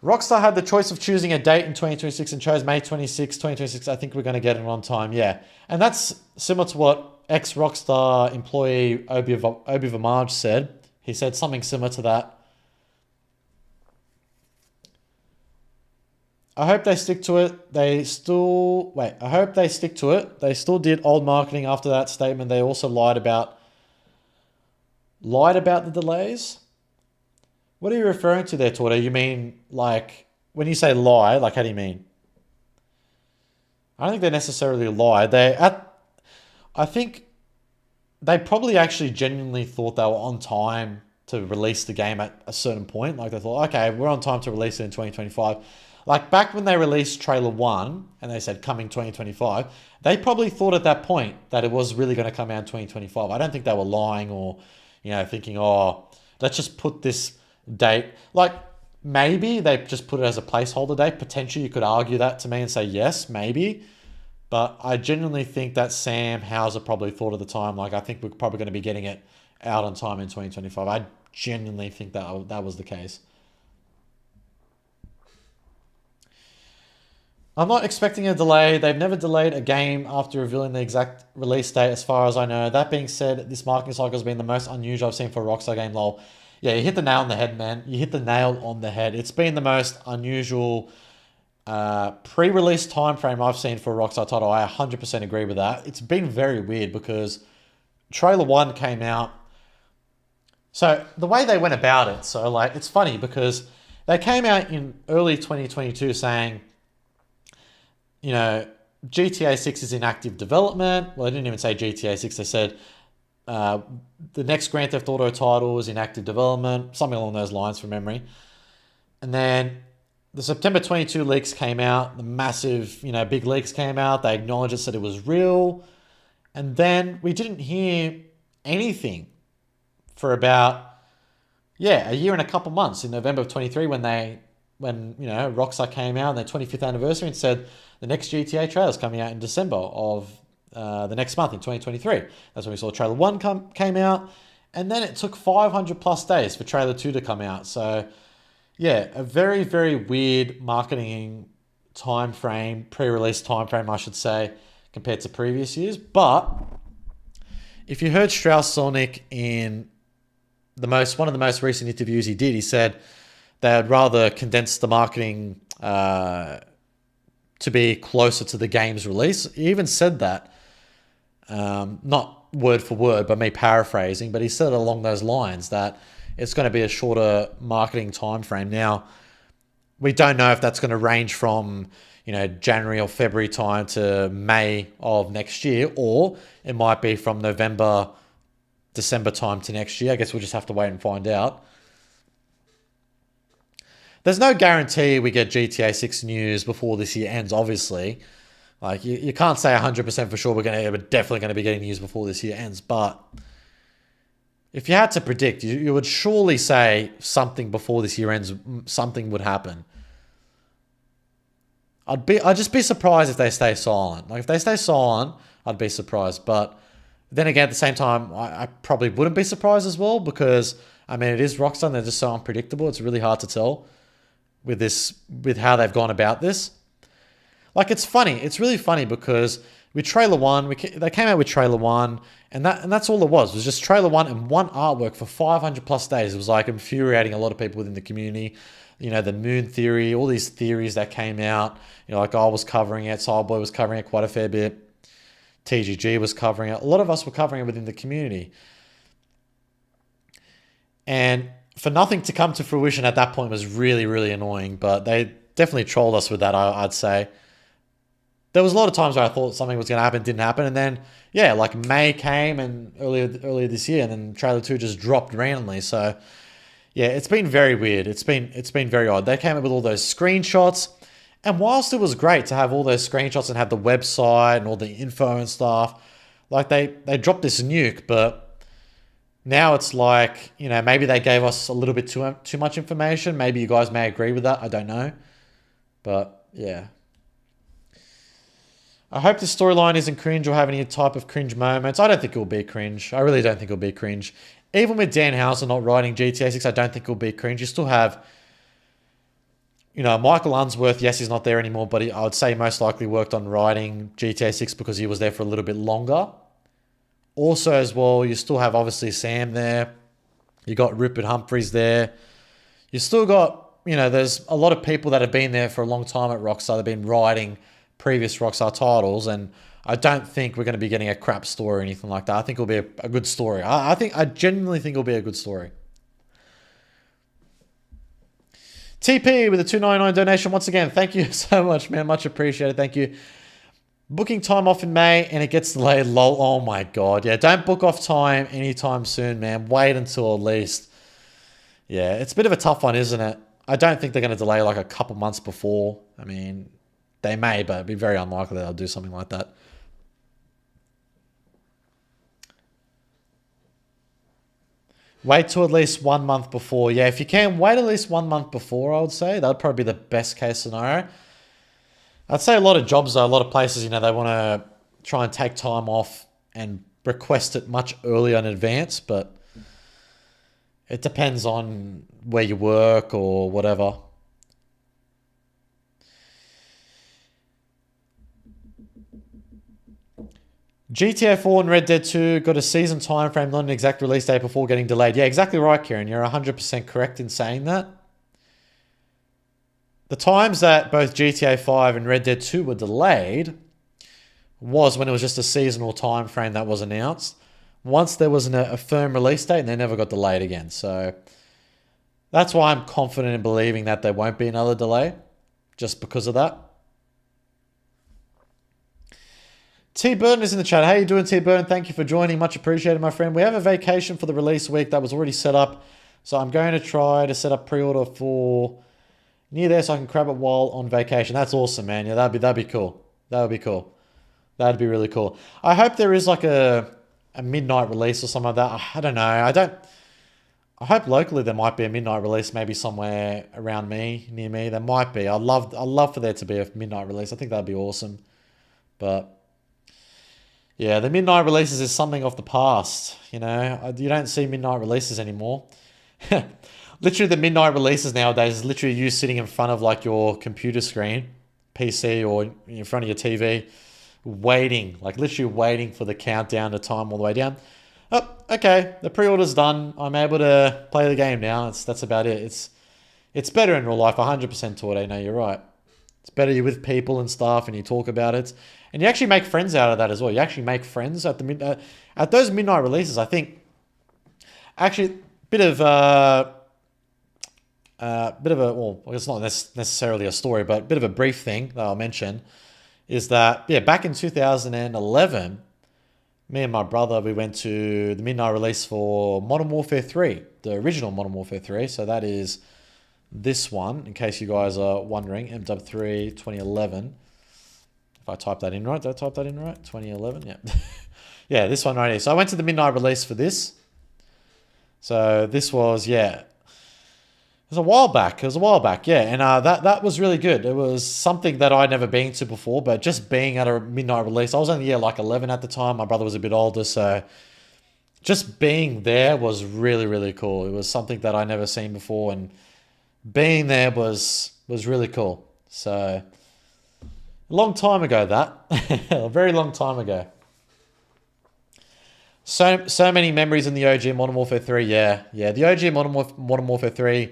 [SPEAKER 1] Rockstar had the choice of choosing a date in 2026 and chose May 26, 2026. I think we're going to get it on time. Yeah. And that's similar to what ex-Rockstar employee Obi Vamaj said. He said something similar to that. I hope they stick to it. I hope they stick to it. They still did old marketing after that statement. They also lied about the delays. What are you referring to there, Torda? You mean, like, when you say lie, like, how do you mean? I don't think they necessarily lied. I think they probably actually genuinely thought they were on time to release the game at a certain point. Like, they thought, okay, we're on time to release it in 2025. Like, back when they released trailer 1 and they said coming 2025, they probably thought at that point that it was really going to come out in 2025. I don't think they were lying or, thinking, oh, let's just put this date. Like, maybe they just put it as a placeholder date. Potentially, you could argue that to me and say, yes, maybe. But I genuinely think that Sam Houser probably thought at the time, like, I think we're probably going to be getting it out on time in 2025. I genuinely think that was the case. I'm not expecting a delay. They've never delayed a game after revealing the exact release date, as far as I know. That being said, this marketing cycle has been the most unusual I've seen for a Rockstar game, lol. Yeah, you hit the nail on the head, man. You hit the nail on the head. It's been the most unusual pre-release time frame I've seen for a Rockstar title. I 100% agree with that. It's been very weird because trailer 1 came out. So the way they went about it, so like, it's funny because they came out in early 2022 saying, GTA 6 is in active development. Well, they didn't even say GTA 6. They said the next Grand Theft Auto title is in active development, something along those lines from memory. And then the September 22 leaks came out, the massive, big leaks came out. They acknowledged it, said it was real. And then we didn't hear anything for about, a year and a couple months in November of 23 when Rockstar came out on their 25th anniversary and said the next GTA trailer is coming out in December of the next month in 2023. That's when we saw trailer 1 came out. And then it took 500 plus days for trailer 2 to come out. So, a very, very weird marketing time frame, pre-release time frame, I should say, compared to previous years. But if you heard Strauss Zelnick in one of the most recent interviews he did, he said they'd rather condense the marketing to be closer to the game's release. He even said that, not word for word, but me paraphrasing, but he said along those lines that it's going to be a shorter marketing time frame. Now, we don't know if that's going to range from, January or February time to May of next year, or it might be from November, December time to next year. I guess we'll just have to wait and find out. There's no guarantee we get GTA 6 news before this year ends, obviously. Like, you can't say 100% for sure we're definitely going to be getting news before this year ends. But if you had to predict, you would surely say something before this year ends, something would happen. I'd just be surprised if they stay silent. Like, if they stay silent, I'd be surprised. But then again, at the same time, I probably wouldn't be surprised as well because, it is Rockstar and they're just so unpredictable. It's really hard to tell with how they've gone about this. Like, it's funny. It's really funny because with trailer 1, they came out with trailer 1 and that's all it was. It was just trailer 1 and one artwork for 500 plus days. It was like infuriating a lot of people within the community. The moon theory, all these theories that came out. Like I was covering it, Cyberboy was covering it quite a fair bit. TGG was covering it. A lot of us were covering it within the community. And for nothing to come to fruition at that point was really, really annoying. But they definitely trolled us with that, I'd say. There was a lot of times where I thought something was going to happen, didn't happen. And then, May came and earlier this year, and then trailer 2 just dropped randomly. So, Yeah, it's been very weird. It's been very odd. They came up with all those screenshots, and whilst it was great to have all those screenshots and have the website and all the info and stuff, like they dropped this nuke, but now it's like, you know, maybe they gave us a little bit too much information. Maybe you guys may agree with that. I don't know, but yeah. I hope this storyline isn't cringe or have any type of cringe moments. I don't think it will be cringe. I really don't think it will be cringe. Even with Dan Houser not writing GTA 6, I don't think it will be cringe. You still have, you know, Michael Unsworth. Yes, he's not there anymore, but I would say most likely worked on writing GTA 6 because he was there for a little bit longer. Also, as well, you still have obviously Sam there. You got Rupert Humphreys there. You still got, you know, there's a lot of people that have been there for a long time at Rockstar. They've been writing previous Rockstar titles, and I don't think we're going to be getting a crap story or anything like that. I think it'll be a good story. I genuinely think it'll be a good story. TP with a $2.99 donation once again. Thank you so much, man. Much appreciated. Thank you. Booking time off in May and it gets delayed. Lol. Oh my god. Yeah, don't book off time anytime soon, man. Wait until at least. Yeah, it's a bit of a tough one, isn't it? I don't think they're going to delay like a couple months before. I mean, they may, but it'd be very unlikely they'll do something like that. Wait till at least 1 month before. Yeah, if you can, wait at least 1 month before, I would say. That would probably be the best case scenario. I'd say a lot of jobs, though, a lot of places, you know, they want to try and take time off and request it much earlier in advance, but it depends on where you work or whatever. GTA 4 and Red Dead 2 got a season time frame, not an exact release date before getting delayed. Yeah, exactly right, Kieran. You're 100% correct in saying that. The times that both GTA 5 and Red Dead 2 were delayed was when it was just a seasonal time frame that was announced. Once there was a firm release date, and they never got delayed again. So that's why I'm confident in believing that there won't be another delay, just because of that. T. Burton is in the chat. How you doing, T. Burton? Thank you for joining. Much appreciated, my friend. We have a vacation for the release week that was already set up. So I'm going to try to set up pre-order for near there so I can grab it while on vacation. That's awesome, man. Yeah, that'd be cool. That would be cool. That'd be really cool. I hope there is like a midnight release or something like that. I don't know. I hope locally there might be a midnight release, maybe somewhere around me, near me. There might be. I'd love for there to be a midnight release. I think that'd be awesome. But yeah, the midnight releases is something of the past. You know, you don't see midnight releases anymore. Literally, the midnight releases nowadays is literally you sitting in front of like your computer screen, PC, or in front of your TV, waiting, like literally waiting for the countdown to time all the way down. Oh, okay, the pre-order's done. I'm able to play the game now. That's about it. It's better in real life, 100% Torte. No, you're right. It's better you're with people and stuff, and you talk about it, and you actually make friends out of that as well. You actually make friends at those midnight releases. I think actually well, it's not necessarily a story, but a bit of a brief thing that I'll mention is that, yeah, back in 2011, me and my brother, we went to the midnight release for Modern Warfare 3, the original Modern Warfare 3. So that is this one, in case you guys are wondering, MW3 2011. If I type that in right, did I type that in right? 2011, yeah. Yeah, this one right here. So I went to the midnight release for this. So this was, yeah, it was a while back. Yeah. And that was really good. It was something that I'd never been to before, but just being at a midnight release, I was only, like 11 at the time. My brother was a bit older. So just being there was really, really cool. It was something that I'd never seen before. And being there was really cool. So a long time ago, that. A very long time ago. So many memories in the OG Modern Warfare 3. Yeah. The OG Modern Warfare 3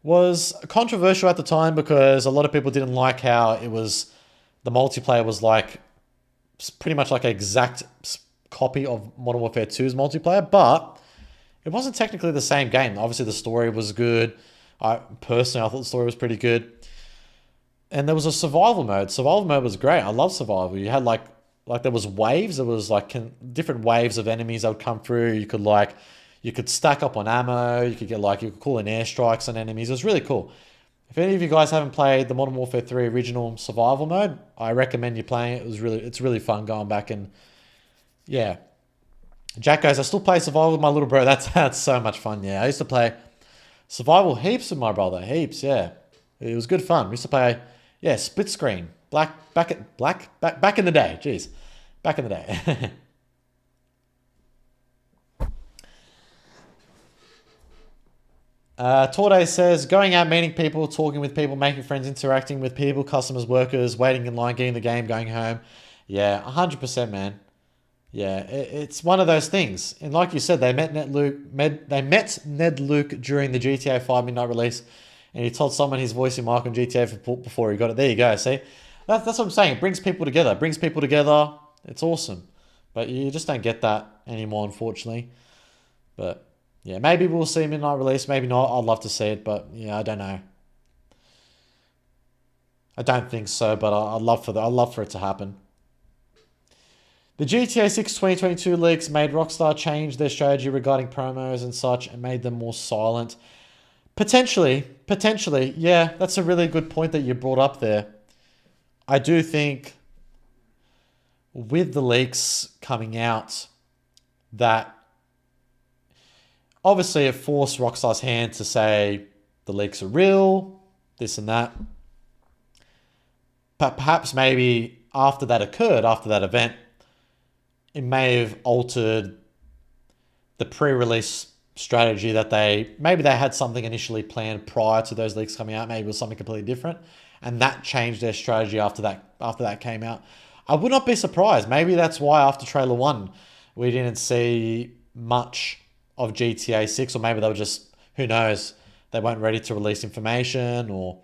[SPEAKER 1] was controversial at the time because a lot of people didn't like how it was, the multiplayer was like pretty much like an exact copy of Modern Warfare 2's multiplayer, but it wasn't technically the same game. Obviously the story was good. I thought the story was pretty good. And there was a survival mode. Survival mode was great. I love survival. You had like there was waves. There was like different waves of enemies that would come through. You You could stack up on ammo. You could call in airstrikes on enemies. It was really cool. If any of you guys haven't played the Modern Warfare 3 original survival mode, I recommend you playing it. It's really fun going back and yeah. Jack goes, I still play survival with my little bro. That's so much fun. Yeah, I used to play survival heaps with my brother. Heaps, yeah. It was good fun. We used to play, yeah, split screen. Back in the day. Jeez, back in the day. Torde says, going out, meeting people, talking with people, making friends, interacting with people, customers, workers, waiting in line, getting the game, going home. Yeah, 100%, man. Yeah, it's one of those things. And like you said, they met Ned Luke during the GTA 5 midnight release, and he told someone his voice in Mark on GTA before he got it. There you go. See, that's what I'm saying. It brings people together. It's awesome. But you just don't get that anymore, unfortunately. But yeah, maybe we'll see midnight release. Maybe not. I'd love to see it, but yeah, I don't know. I don't think so, but I'd love for it to happen. The GTA 6 2022 leaks made Rockstar change their strategy regarding promos and such and made them more silent. Potentially, yeah, that's a really good point that you brought up there. I do think with the leaks coming out that obviously it forced Rockstar's hand to say the leaks are real, this and that. But perhaps maybe after that event, it may have altered the pre-release strategy that maybe they had something initially planned prior to those leaks coming out. Maybe it was something completely different, and that changed their strategy after that came out. I would not be surprised. Maybe that's why after trailer 1 we didn't see much of GTA 6, or maybe they were just, who knows, they weren't ready to release information, or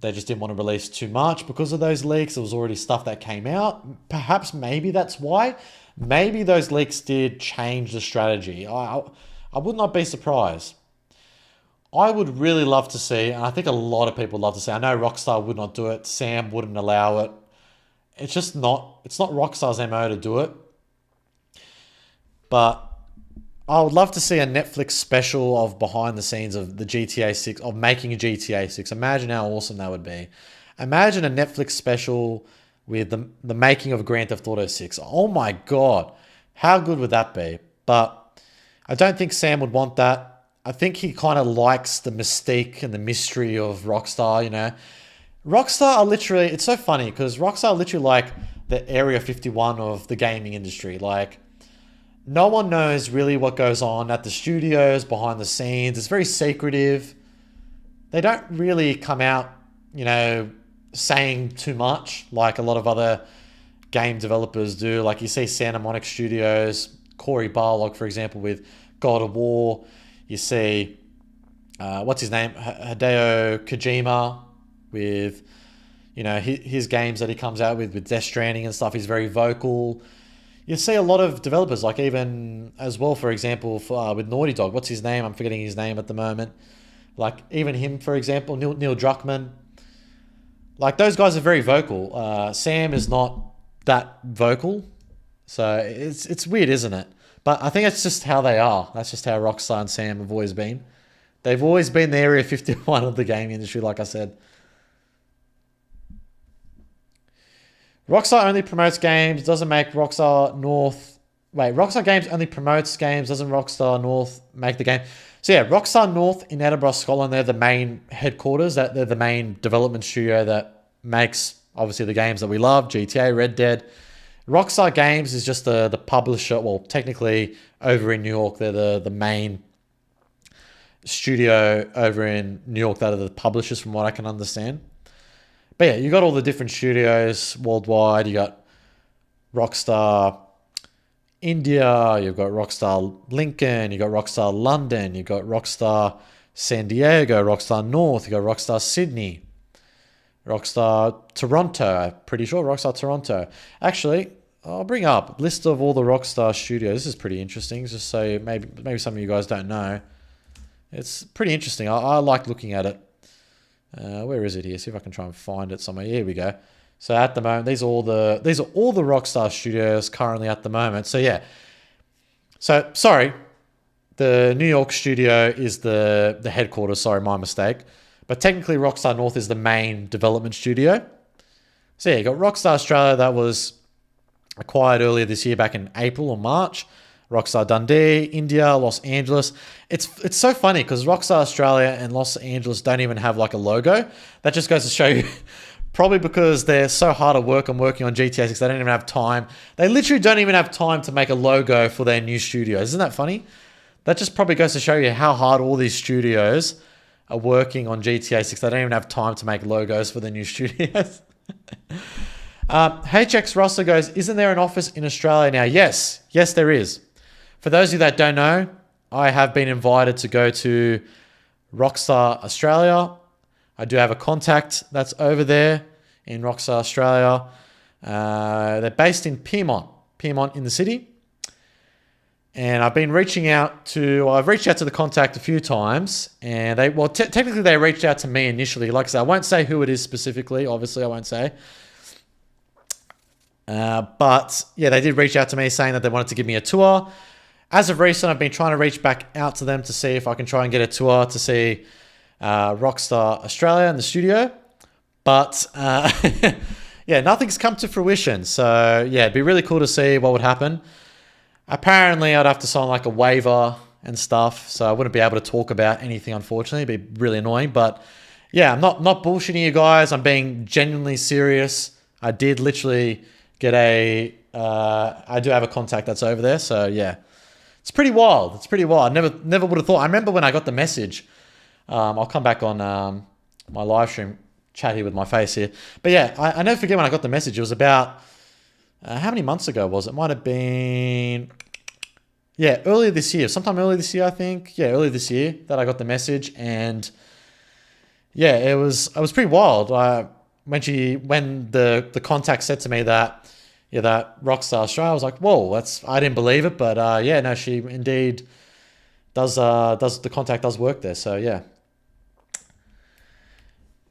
[SPEAKER 1] they just didn't want to release too much because of those leaks. There was already stuff that came out. Perhaps maybe that's why. Maybe those leaks did change the strategy. I would not be surprised. I would really love to see, and I think a lot of people love to see, I know Rockstar would not do it, Sam wouldn't allow it. It's not Rockstar's MO to do it. But I would love to see a Netflix special of behind the scenes of the GTA 6, of making a GTA 6. Imagine how awesome that would be. Imagine a Netflix special with the making of Grand Theft Auto 6. Oh my God. How good would that be? But I don't think Sam would want that. I think he kind of likes the mystique and the mystery of Rockstar, you know. Rockstar are literally, it's so funny because Rockstar are literally like the Area 51 of the gaming industry. Like, no one knows really what goes on at the studios, behind the scenes. It's very secretive. They don't really come out, you know, saying too much like a lot of other game developers do. Like you see Santa Monica Studios, Cory Barlog, for example, with God of War. You see, what's his name? Hideo Kojima with, you know, his games that he comes out with Death Stranding and stuff. He's very vocal. You see a lot of developers, like even as well, for example, with Naughty Dog. What's his name? I'm forgetting his name at the moment. Like even him, for example, Neil Druckmann. Like those guys are very vocal. Sam is not that vocal. So it's weird, isn't it? But I think it's just how they are. That's just how Rockstar and Sam have always been. They've always been the Area 51 of the gaming industry, like I said. Rockstar only promotes games, doesn't make Rockstar North... Wait, Rockstar Games only promotes games, doesn't Rockstar North make the game? So yeah, Rockstar North in Edinburgh, Scotland, they're the main headquarters. They're the main development studio that makes, obviously, the games that we love, GTA, Red Dead. Rockstar Games is just the publisher. Well, technically, over in New York, they're the main studio over in New York that are the publishers, from what I can understand. But yeah, you got all the different studios worldwide. You got Rockstar India, you've got Rockstar Lincoln, you got Rockstar London, you got Rockstar San Diego, Rockstar North, you got Rockstar Sydney, Rockstar Toronto, I'm pretty sure Rockstar Toronto. Actually, I'll bring up a list of all the Rockstar studios. This is pretty interesting, just so maybe some of you guys don't know. It's pretty interesting. I like looking at it. Where is it here? See if I can try and find it somewhere. Here we go. So at the moment, these are all the Rockstar studios currently at the moment. So yeah. So sorry, the New York studio is the headquarters. Sorry, my mistake. But technically, Rockstar North is the main development studio. So yeah, you got Rockstar Australia that was acquired earlier this year, back in April or March. Rockstar Dundee, India, Los Angeles. It's so funny because Rockstar Australia and Los Angeles don't even have like a logo. That just goes to show you, probably because they're so hard at work and working on GTA 6, they don't even have time. They literally don't even have time to make a logo for their new studios. Isn't that funny? That just probably goes to show you how hard all these studios are working on GTA 6. They don't even have time to make logos for the new studios. HX Roster goes, isn't there an office in Australia now? Yes, there is. For those of you that don't know, I have been invited to go to Rockstar Australia. I do have a contact that's over there in Rockstar Australia. They're based in Piedmont in the city. And I've reached out to the contact a few times, and technically they reached out to me initially. Like I said, I won't say who it is specifically. Obviously, I won't say. But yeah, they did reach out to me saying that they wanted to give me a tour. As of recent, I've been trying to reach back out to them to see if I can try and get a tour to see Rockstar Australia in the studio. But yeah, nothing's come to fruition. So yeah, it'd be really cool to see what would happen. Apparently, I'd have to sign like a waiver and stuff, so I wouldn't be able to talk about anything, unfortunately. It'd be really annoying. But yeah, I'm not bullshitting you guys. I'm being genuinely serious. I did literally get I do have a contact that's over there, so yeah. It's pretty wild. I never would have thought. I remember when I got the message. I'll come back on my live stream chat here with my face here. But yeah, I never forget when I got the message. It was about, how many months ago was it? Might have been, yeah, earlier this year. Sometime earlier this year, I think. Yeah, earlier this year that I got the message. And yeah, it was pretty wild. When the contact said to me that, yeah, that Rockstar Australia, I was like, whoa, I didn't believe it, but yeah, no, she indeed does the contact does work there, so yeah.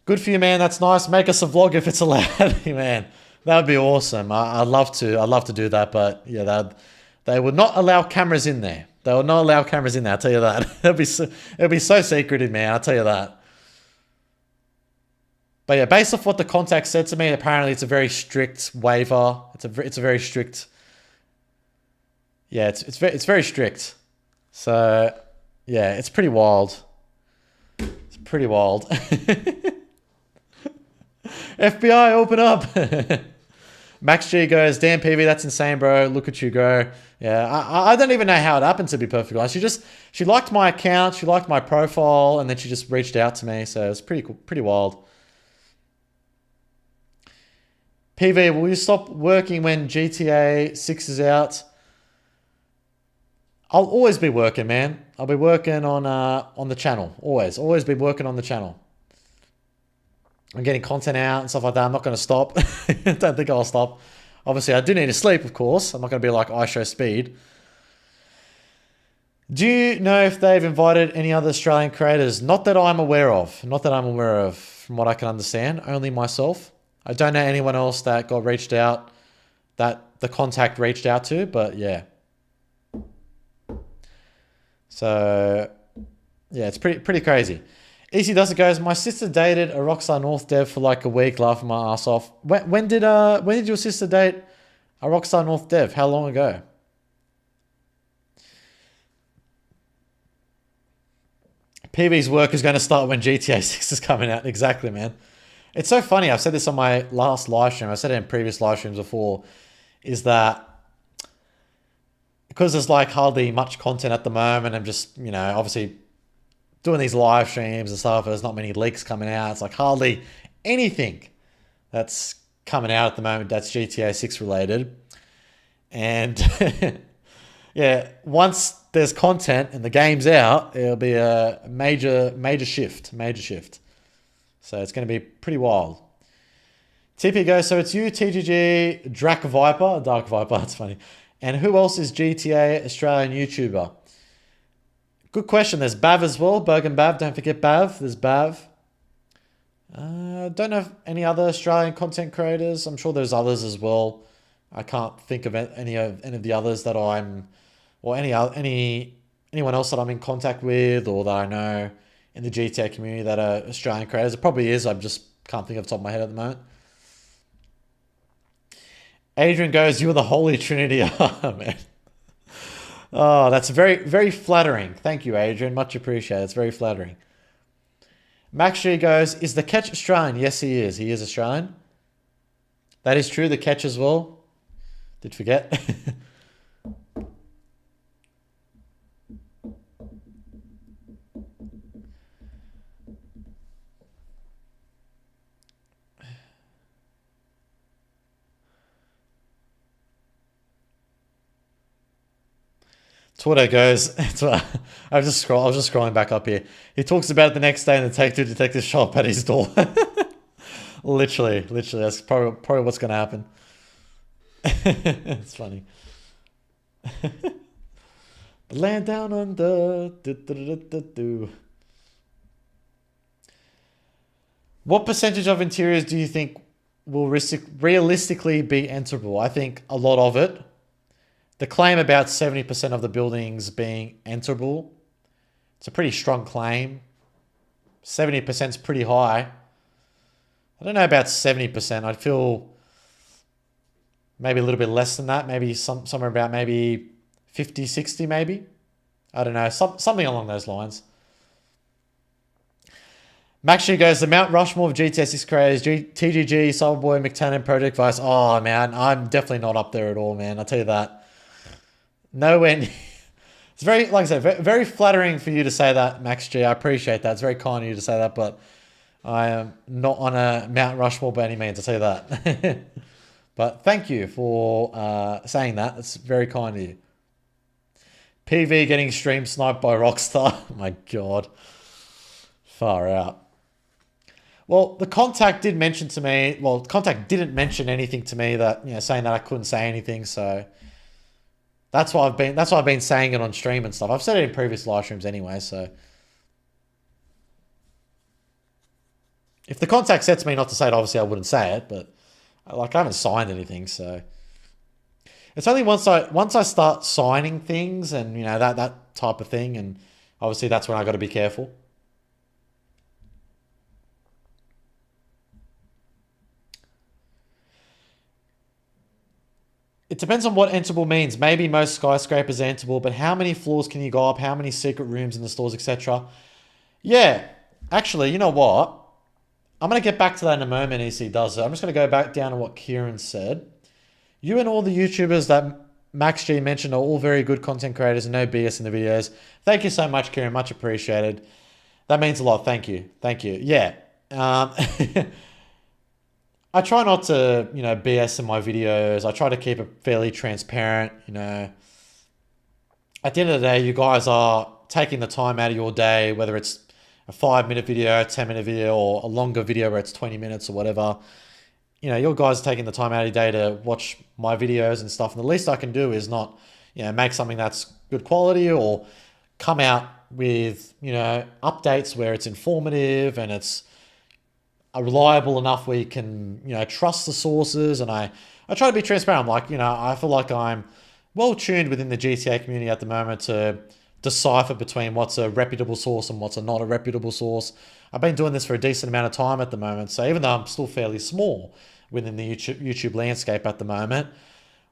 [SPEAKER 1] Good for you, man. That's nice. Make us a vlog if it's allowed, man. That would be awesome. I'd love to do that, but yeah, they would not allow cameras in there. They would not allow cameras in there. I'll tell you that. It'd be so secretive, man. I'll tell you that. But yeah, based off what the contact said to me, apparently it's a very strict waiver. It's a very strict. Yeah, it's very strict. So yeah, it's pretty wild. It's pretty wild. FBI, open up. Max G goes, damn PV, that's insane, bro. Look at you go. Yeah, I don't even know how it happened, to be perfectly honest. She liked my account, she liked my profile, and then she just reached out to me. So it's pretty cool, pretty wild. PV, will you stop working when GTA 6 is out? I'll always be working, man. I'll be working on the channel. Always be working on the channel. I'm getting content out and stuff like that. I'm not going to stop. Don't think I'll stop. Obviously, I do need to sleep, of course. I'm not going to be like iShow Speed. Do you know if they've invited any other Australian creators? Not that I'm aware of. Not that I'm aware of, from what I can understand. Only myself. I don't know anyone else that got reached out, that the contact reached out to, but yeah. So, yeah, it's pretty crazy. Easy does it goes, my sister dated a Rockstar North dev for like a week, laughing my ass off. When did your sister date a Rockstar North dev? How long ago? PV's work is going to start when GTA 6 is coming out. Exactly, man. It's so funny. I've said this on my last live stream. I said it in previous live streams before, is that because there's like hardly much content at the moment, I'm just, obviously doing these live streams and stuff. There's not many leaks coming out. It's like hardly anything that's coming out at the moment that's GTA 6 related. And yeah, once there's content and the game's out, it'll be a major shift. So it's going to be pretty wild. TP goes, so it's you, TGG, Dark Viper, that's funny. And who else is GTA Australian YouTuber? Good question. There's Bav as well, Bergen Bav. Don't forget Bav. There's Bav. Don't know if any other Australian content creators. I'm sure there's others as well. I can't think of any of the others that any anyone else that I'm in contact with or that I know in the GTA community that are Australian creators. It probably is. I just can't think of the top of my head at the moment. Adrian goes, "You are the Holy Trinity." Oh, man. Oh, that's very, very flattering. Thank you, Adrian. Much appreciated. It's very flattering. Max G goes, "Is the catch Australian?" Yes, he is. He is Australian. That is true. The catch as well. Did forget. Twitter goes, I was just scrolling back up here. He talks about it the next day and the Take-Two detectives show up at his door. literally, that's probably what's going to happen. It's funny. The land down under. What percentage of interiors do you think will realistically be enterable? I think a lot of it. The claim about 70% of the buildings being enterable, it's a pretty strong claim. 70% is pretty high. I don't know about 70%. I'd feel maybe a little bit less than that. Maybe somewhere about maybe 50, 60 maybe. I don't know. Something along those lines. Maxi goes, "The Mount Rushmore of GTA 6 creators, TGG, Cyberboy, McTannen, Project Vice." Oh, man, I'm definitely not up there at all, man. I'll tell you that. Nowhere. It's very, like I said, very flattering for you to say that, Max G. I appreciate that. It's very kind of you to say that, but I am not on a Mount Rushmore by any means, I'll tell you that. But thank you for saying that. It's very kind of you. PV getting stream sniped by Rockstar. Oh my God. Far out. Well, the contact did mention to me, well, the contact didn't mention anything to me that, saying that I couldn't say anything, so that's why I've been saying it on stream and stuff. I've said it in previous live streams anyway, so if the contact said to me not to say it, obviously I wouldn't say it, but I haven't signed anything, so it's only once I start signing things and that type of thing, and obviously that's when I got to be careful. It depends on what enterable means. Maybe most skyscrapers are enterable, but how many floors can you go up? How many secret rooms in the stores, etc.? Yeah, actually, you know what? I'm going to get back to that in a moment, EC does it. I'm just going to go back down to what Kieran said. You and all the YouTubers that Max G mentioned are all very good content creators and no BS in the videos. Thank you so much, Kieran. Much appreciated. That means a lot. Thank you. Thank you. Yeah. I try not to, BS in my videos. I try to keep it fairly transparent, At the end of the day, you guys are taking the time out of your day, whether it's a 5-minute video, a 10-minute video, or a longer video where it's 20 minutes or whatever. Your guys are taking the time out of your day to watch my videos and stuff. And the least I can do is not, make something that's good quality or come out with, updates where it's informative and it's reliable enough where you can, trust the sources. And I try to be transparent. I'm like, I feel like I'm well tuned within the GTA community at the moment to decipher between what's a reputable source and what's not a reputable source. I've been doing this for a decent amount of time at the moment. So even though I'm still fairly small within the YouTube landscape at the moment,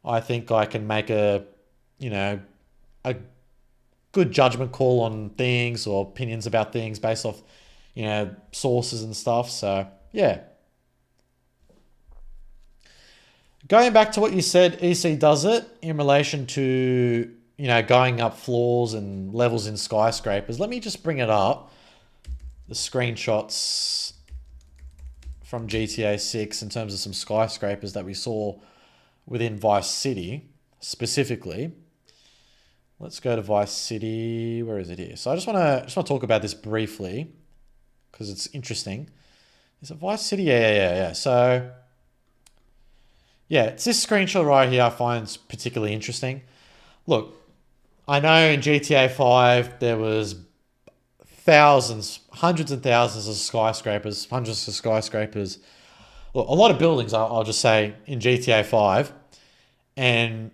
[SPEAKER 1] I think I can make a good judgment call on things or opinions about things based off, sources and stuff. So, yeah. Going back to what you said, EC does it in relation to, going up floors and levels in skyscrapers. Let me just bring it up. The screenshots from GTA 6 in terms of some skyscrapers that we saw within Vice City specifically. Let's go to Vice City. Where is it here? So I just want to talk about this briefly because it's interesting. Is it Vice City? Yeah. So yeah, it's this screenshot right here I find particularly interesting. Look, I know in GTA 5 there was thousands, hundreds and thousands of skyscrapers, hundreds of skyscrapers. Look, a lot of buildings, I'll just say, in GTA 5. And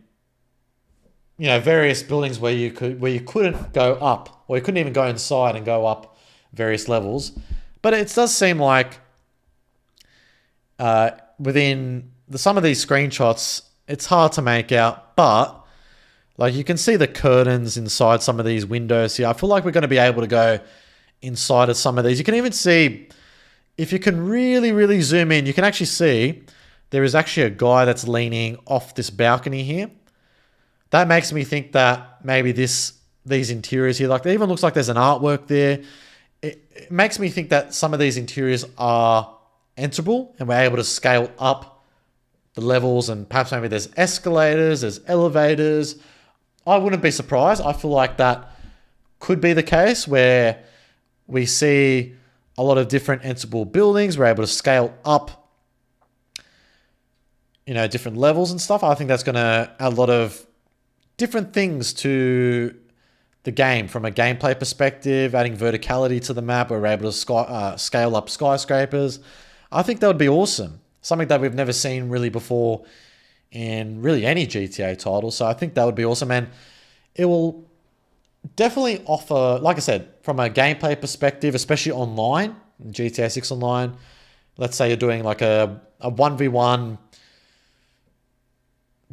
[SPEAKER 1] various buildings where you couldn't go up, or you couldn't even go inside and go up various levels. But it does seem like within some of these screenshots, it's hard to make out, but like you can see the curtains inside some of these windows here. I feel like we're going to be able to go inside of some of these. You can even see, if you can really, really zoom in, you can actually see there is actually a guy that's leaning off this balcony here. That makes me think that maybe these interiors here, like it even looks like there's an artwork there. It makes me think that some of these interiors are enterable and we're able to scale up the levels, and perhaps maybe there's escalators, there's elevators. I wouldn't be surprised. I feel like that could be the case where we see a lot of different enterable buildings. We're able to scale up, different levels and stuff. I think that's going to add a lot of different things to the game from a gameplay perspective, adding verticality to the map. We're able to scale up skyscrapers. I think that would be awesome. Something that we've never seen really before in really any GTA title. So I think that would be awesome. And it will definitely offer, like I said, from a gameplay perspective, especially online, GTA 6 Online, let's say you're doing like a 1v1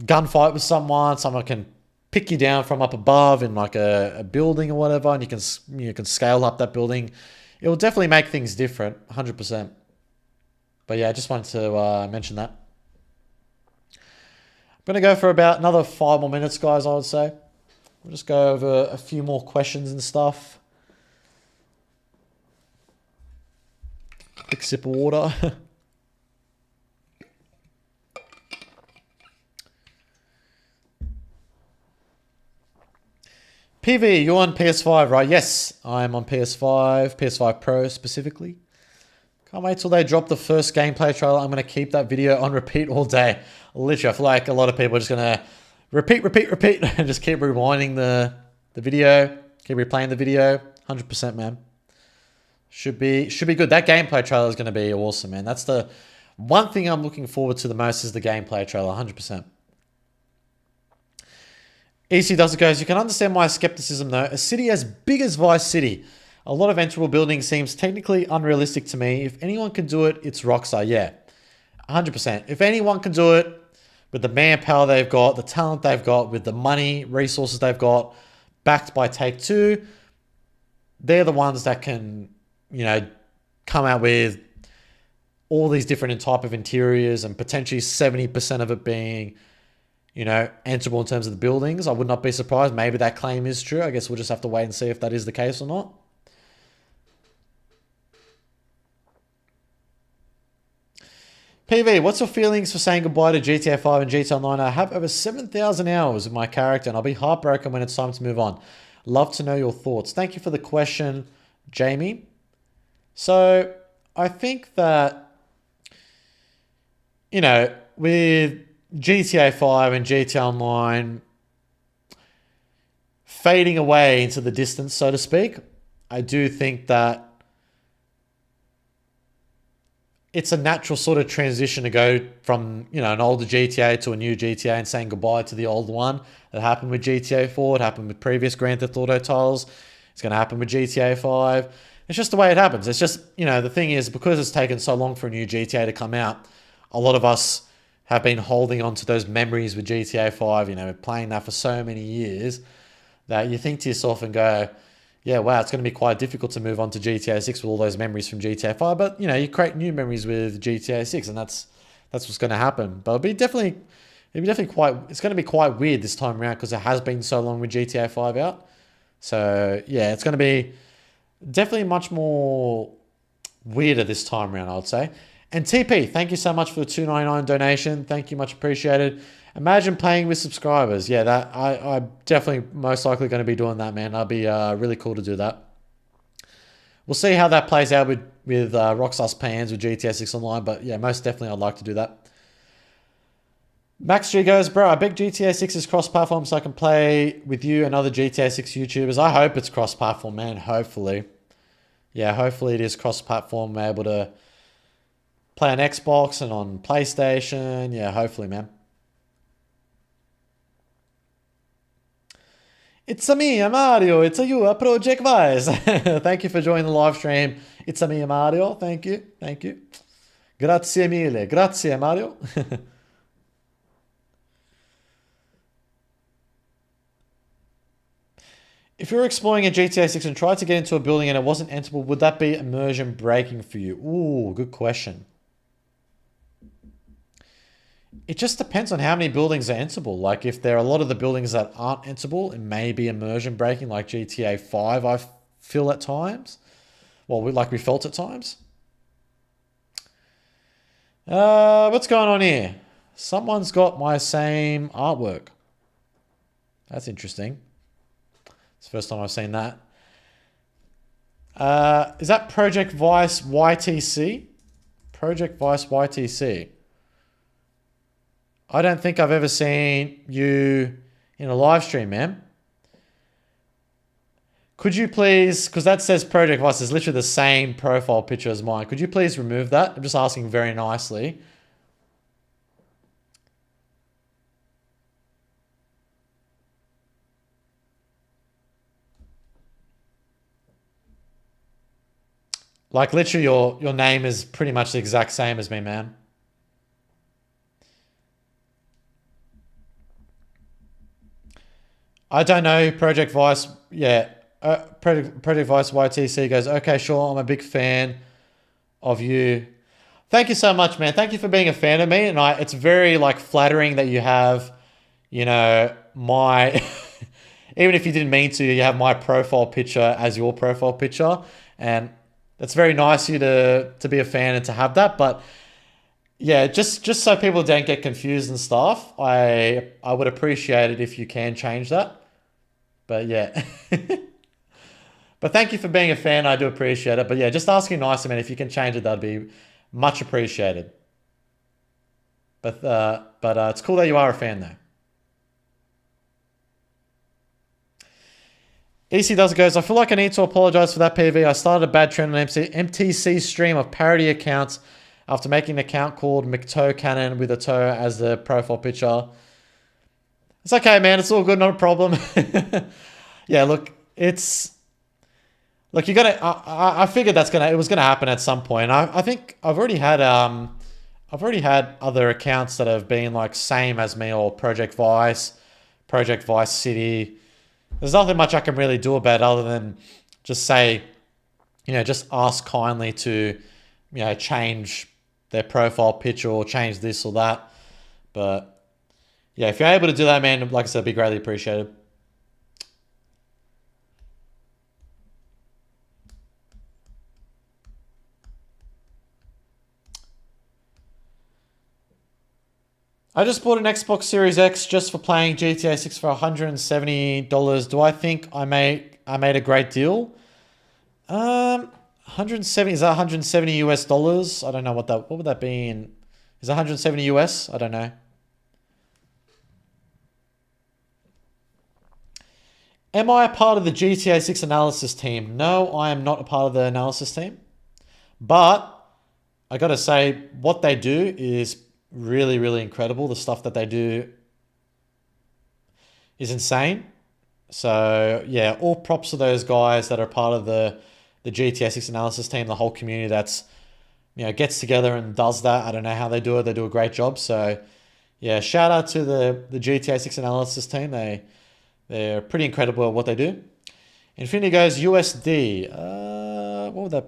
[SPEAKER 1] gunfight with someone can pick you down from up above in like a building or whatever, and you can scale up that building. It will definitely make things different, 100%. But yeah, I just wanted to mention that. I'm going to go for about another 5 more minutes, guys, I would say. We'll just go over a few more questions and stuff. Quick sip of water. PV, you're on PS5, right? Yes, I'm on PS5, PS5 Pro specifically. Can't wait till they drop the first gameplay trailer. I'm going to keep that video on repeat all day. Literally, I feel like a lot of people are just going to repeat, and just keep rewinding the video, keep replaying the video. 100%, man. Should be good. That gameplay trailer is going to be awesome, man. That's the one thing I'm looking forward to the most, is the gameplay trailer, 100%. EC does it goes, you can understand my skepticism though. A city as big as Vice City, a lot of enterable buildings seems technically unrealistic to me. If anyone can do it, it's Rockstar. Yeah, 100%. If anyone can do it with the manpower they've got, the talent they've got, with the money, resources they've got, backed by Take-Two, they're the ones that can, come out with all these different type of interiors, and potentially 70% of it being, enterable in terms of the buildings. I would not be surprised. Maybe that claim is true. I guess we'll just have to wait and see if that is the case or not. PV, what's your feelings for saying goodbye to GTA 5 and GTA Online? I have over 7,000 hours with my character, and I'll be heartbroken when it's time to move on. Love to know your thoughts. Thank you for the question, Jamie. So I think that, with GTA 5 and GTA Online fading away into the distance, so to speak, I do think that it's a natural sort of transition to go from, an older GTA to a new GTA and saying goodbye to the old one. That happened with GTA 4. It happened with previous Grand Theft Auto titles. It's going to happen with GTA 5. It's just the way it happens. It's just, the thing is, because it's taken so long for a new GTA to come out, a lot of us have been holding on to those memories with GTA 5, playing that for so many years, that you think to yourself and go, yeah, wow, it's going to be quite difficult to move on to GTA 6 with all those memories from GTA 5. But, you create new memories with GTA 6, and that's what's going to happen. But it's going to be quite weird this time around, because it has been so long with GTA 5 out. So, yeah, it's going to be definitely much more weirder this time around, I would say. And TP, thank you so much for the $2.99 donation. Thank you, much appreciated. Imagine playing with subscribers. Yeah, that I'm definitely most likely going to be doing that, man. That'd be really cool to do that. We'll see how that plays out with Rockstar's plans with GTA 6 Online, but yeah, most definitely I'd like to do that. Max G goes, bro, I bet GTA 6 is cross-platform so I can play with you and other GTA 6 YouTubers. I hope it's cross-platform, man. Hopefully. Yeah, hopefully it is cross-platform. I'm able to play on Xbox and on PlayStation. Yeah, hopefully, man. It's a me, a Mario. It's a you, a Project Vice. Thank you for joining the live stream. It's a me, Mario. Thank you. Thank you. Grazie mille. Grazie, Mario. If you're exploring a GTA 6 and tried to get into a building and it wasn't enterable, would that be immersion breaking for you? Ooh, good question. It just depends on how many buildings are enterable. Like if there are a lot of the buildings that aren't enterable, it may be immersion breaking like GTA 5 I feel at times. Well, we felt at times. What's going on here? Someone's got my same artwork. That's interesting. It's the first time I've seen that. Is that Project Vice YTC? Project Vice YTC. I don't think I've ever seen you in a live stream, man. Could you please, because that says Project Vice is literally the same profile picture as mine. Could you please remove that? I'm just asking very nicely. Like literally your name is pretty much the exact same as me, man. I don't know. Project Vice, yeah. Project Vice YTC goes, okay, sure. I'm a big fan of you. Thank you so much, man. Thank you for being a fan of me. And it's very like flattering that you have, you know, my, even if you didn't mean to, you have my profile picture as your profile picture. And it's very nice of you to be a fan and to have that. But yeah, just so people don't get confused and stuff, I would appreciate it if you can change that. But yeah. But thank you for being a fan. I do appreciate it. But yeah, just asking nicely, man. If you can change it, that'd be much appreciated. But it's cool that you are a fan, though. EC does goes, I feel like I need to apologize for that PV. I started a bad trend on MTC stream of parody accounts after making an account called McToe Cannon with a toe as the profile picture. It's okay, man. It's all good. Not a problem. Yeah, look, look, you gotta. I figured it was gonna happen at some point. I think I've already had other accounts that have been like same as me or Project Vice City. There's nothing much I can really do about it other than just say, you know, just ask kindly to, you know, change their profile picture or change this or that. But yeah, if you're able to do that, man, like I said, it'd be greatly appreciated. I just bought an Xbox Series X just for playing GTA 6 for $170. Do I think I made a great deal? 170, is that 170 US dollars? I don't know what would that be in? Is it 170 US? I don't know. Am I a part of the GTA 6 analysis team? No, I am not a part of the analysis team. But I gotta say, what they do is really, really incredible. The stuff that they do is insane. So yeah, all props to those guys that are part of the GTA 6 analysis team, the whole community that's, you know, gets together and does that. I don't know how they do it. They do a great job. So yeah, shout out to the GTA 6 analysis team. They're pretty incredible at what they do. Infinity goes USD. What would that?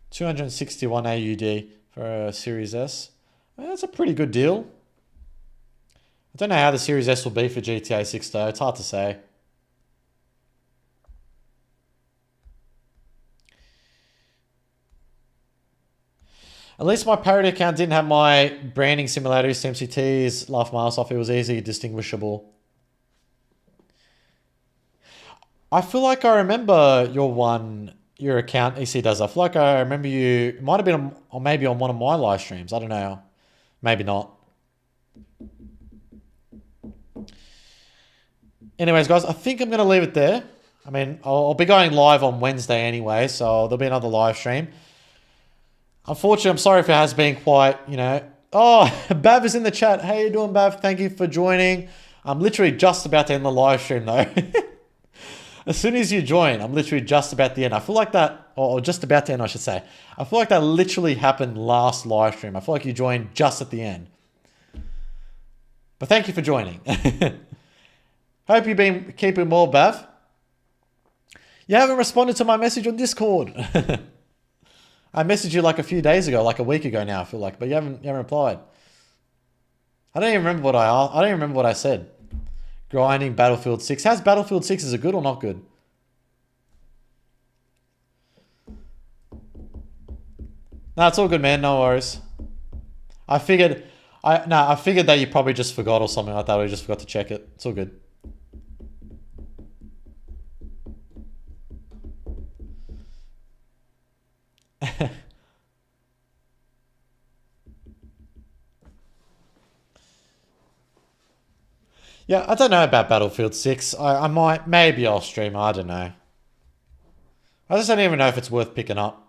[SPEAKER 1] 261 AUD for a Series S. Well, that's a pretty good deal. I don't know how the Series S will be for GTA 6 though. It's hard to say. At least my parody account didn't have my branding similarities to MCT's. Laugh my ass off. It was easy, distinguishable. I feel like I remember your account, EC does. I feel like I remember you. It might have been or maybe on one of my live streams. I don't know. Maybe not. Anyways, guys, I think I'm going to leave it there. I mean, I'll be going live on Wednesday anyway, so there'll be another live stream. Unfortunately, I'm sorry if it has been quite, you know, Oh, Bav is in the chat. How you doing, Bav? Thank you for joining. I'm literally just about to end the live stream though. As soon as you join, I'm literally just about to end. I feel like that, or just about to end, I should say. I feel like that literally happened last live stream. I feel like you joined just at the end. But thank you for joining. Hope you've been keeping well, Bav. You haven't responded to my message on Discord. I messaged you like a few days ago, like a week ago now, I feel like, but you haven't replied. I don't even remember what I don't even remember what I said. Grinding Battlefield 6. How's Battlefield 6? Is it good or not good? No, it's all good, man. No worries. I figured that you probably just forgot or something like that, or you just forgot to check it. It's all good. Yeah, I don't know about Battlefield 6. I might, maybe I'll stream. I don't know. I just don't even know if it's worth picking up.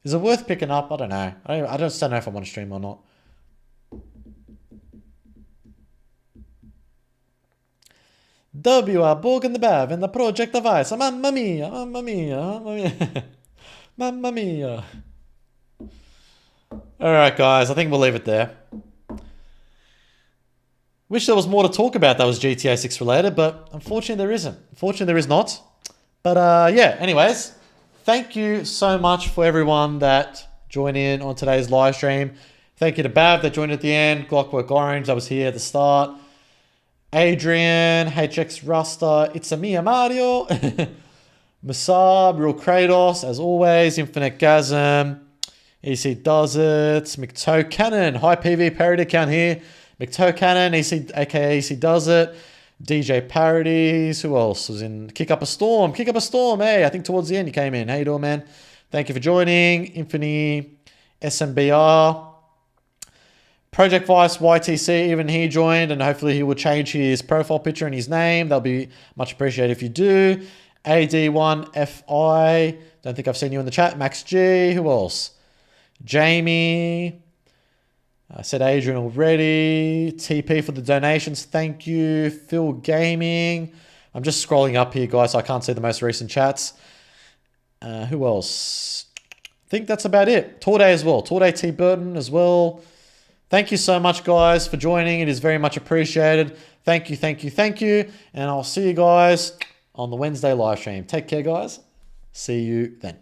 [SPEAKER 1] Is it worth picking up? I don't know. I just don't know if I want to stream or not. W are Borg and the Bav and the Project Device. Mamma mia, mamma mia, mamma mia. Mamma mia. Alright guys, I think we'll leave it there. Wish there was more to talk about that was GTA 6 related, but unfortunately there isn't. Unfortunately there is not. But yeah, anyways, thank you so much for everyone that joined in on today's live stream. Thank you to Bav that joined at the end, Clockwork Orange that was here at the start, Adrian, HX Ruster, It's a Mia Mario, Masab, Real Kratos, as always, Infinite Gasm, EC Does It, McToe Cannon, High PV Parody account here, McToe Cannon, aka EC Does It, DJ Parodies, who else was in? Kick Up a Storm, hey, I think towards the end you came in. How you doing, man? Thank you for joining. Infinity, SMBR, Project Vice, YTC, even he joined, and hopefully he will change his profile picture and his name. That'll be much appreciated if you do. AD1FI, don't think I've seen you in the chat. Max G, who else? Jamie, I said Adrian already. TP for the donations. Thank you. Phil Gaming. I'm just scrolling up here, guys, so I can't see the most recent chats. Who else? I think that's about it. Torday as well. Torday T. Burton as well. Thank you so much, guys, for joining. It is very much appreciated. Thank you, thank you, thank you. And I'll see you guys on the Wednesday live stream. Take care, guys. See you then.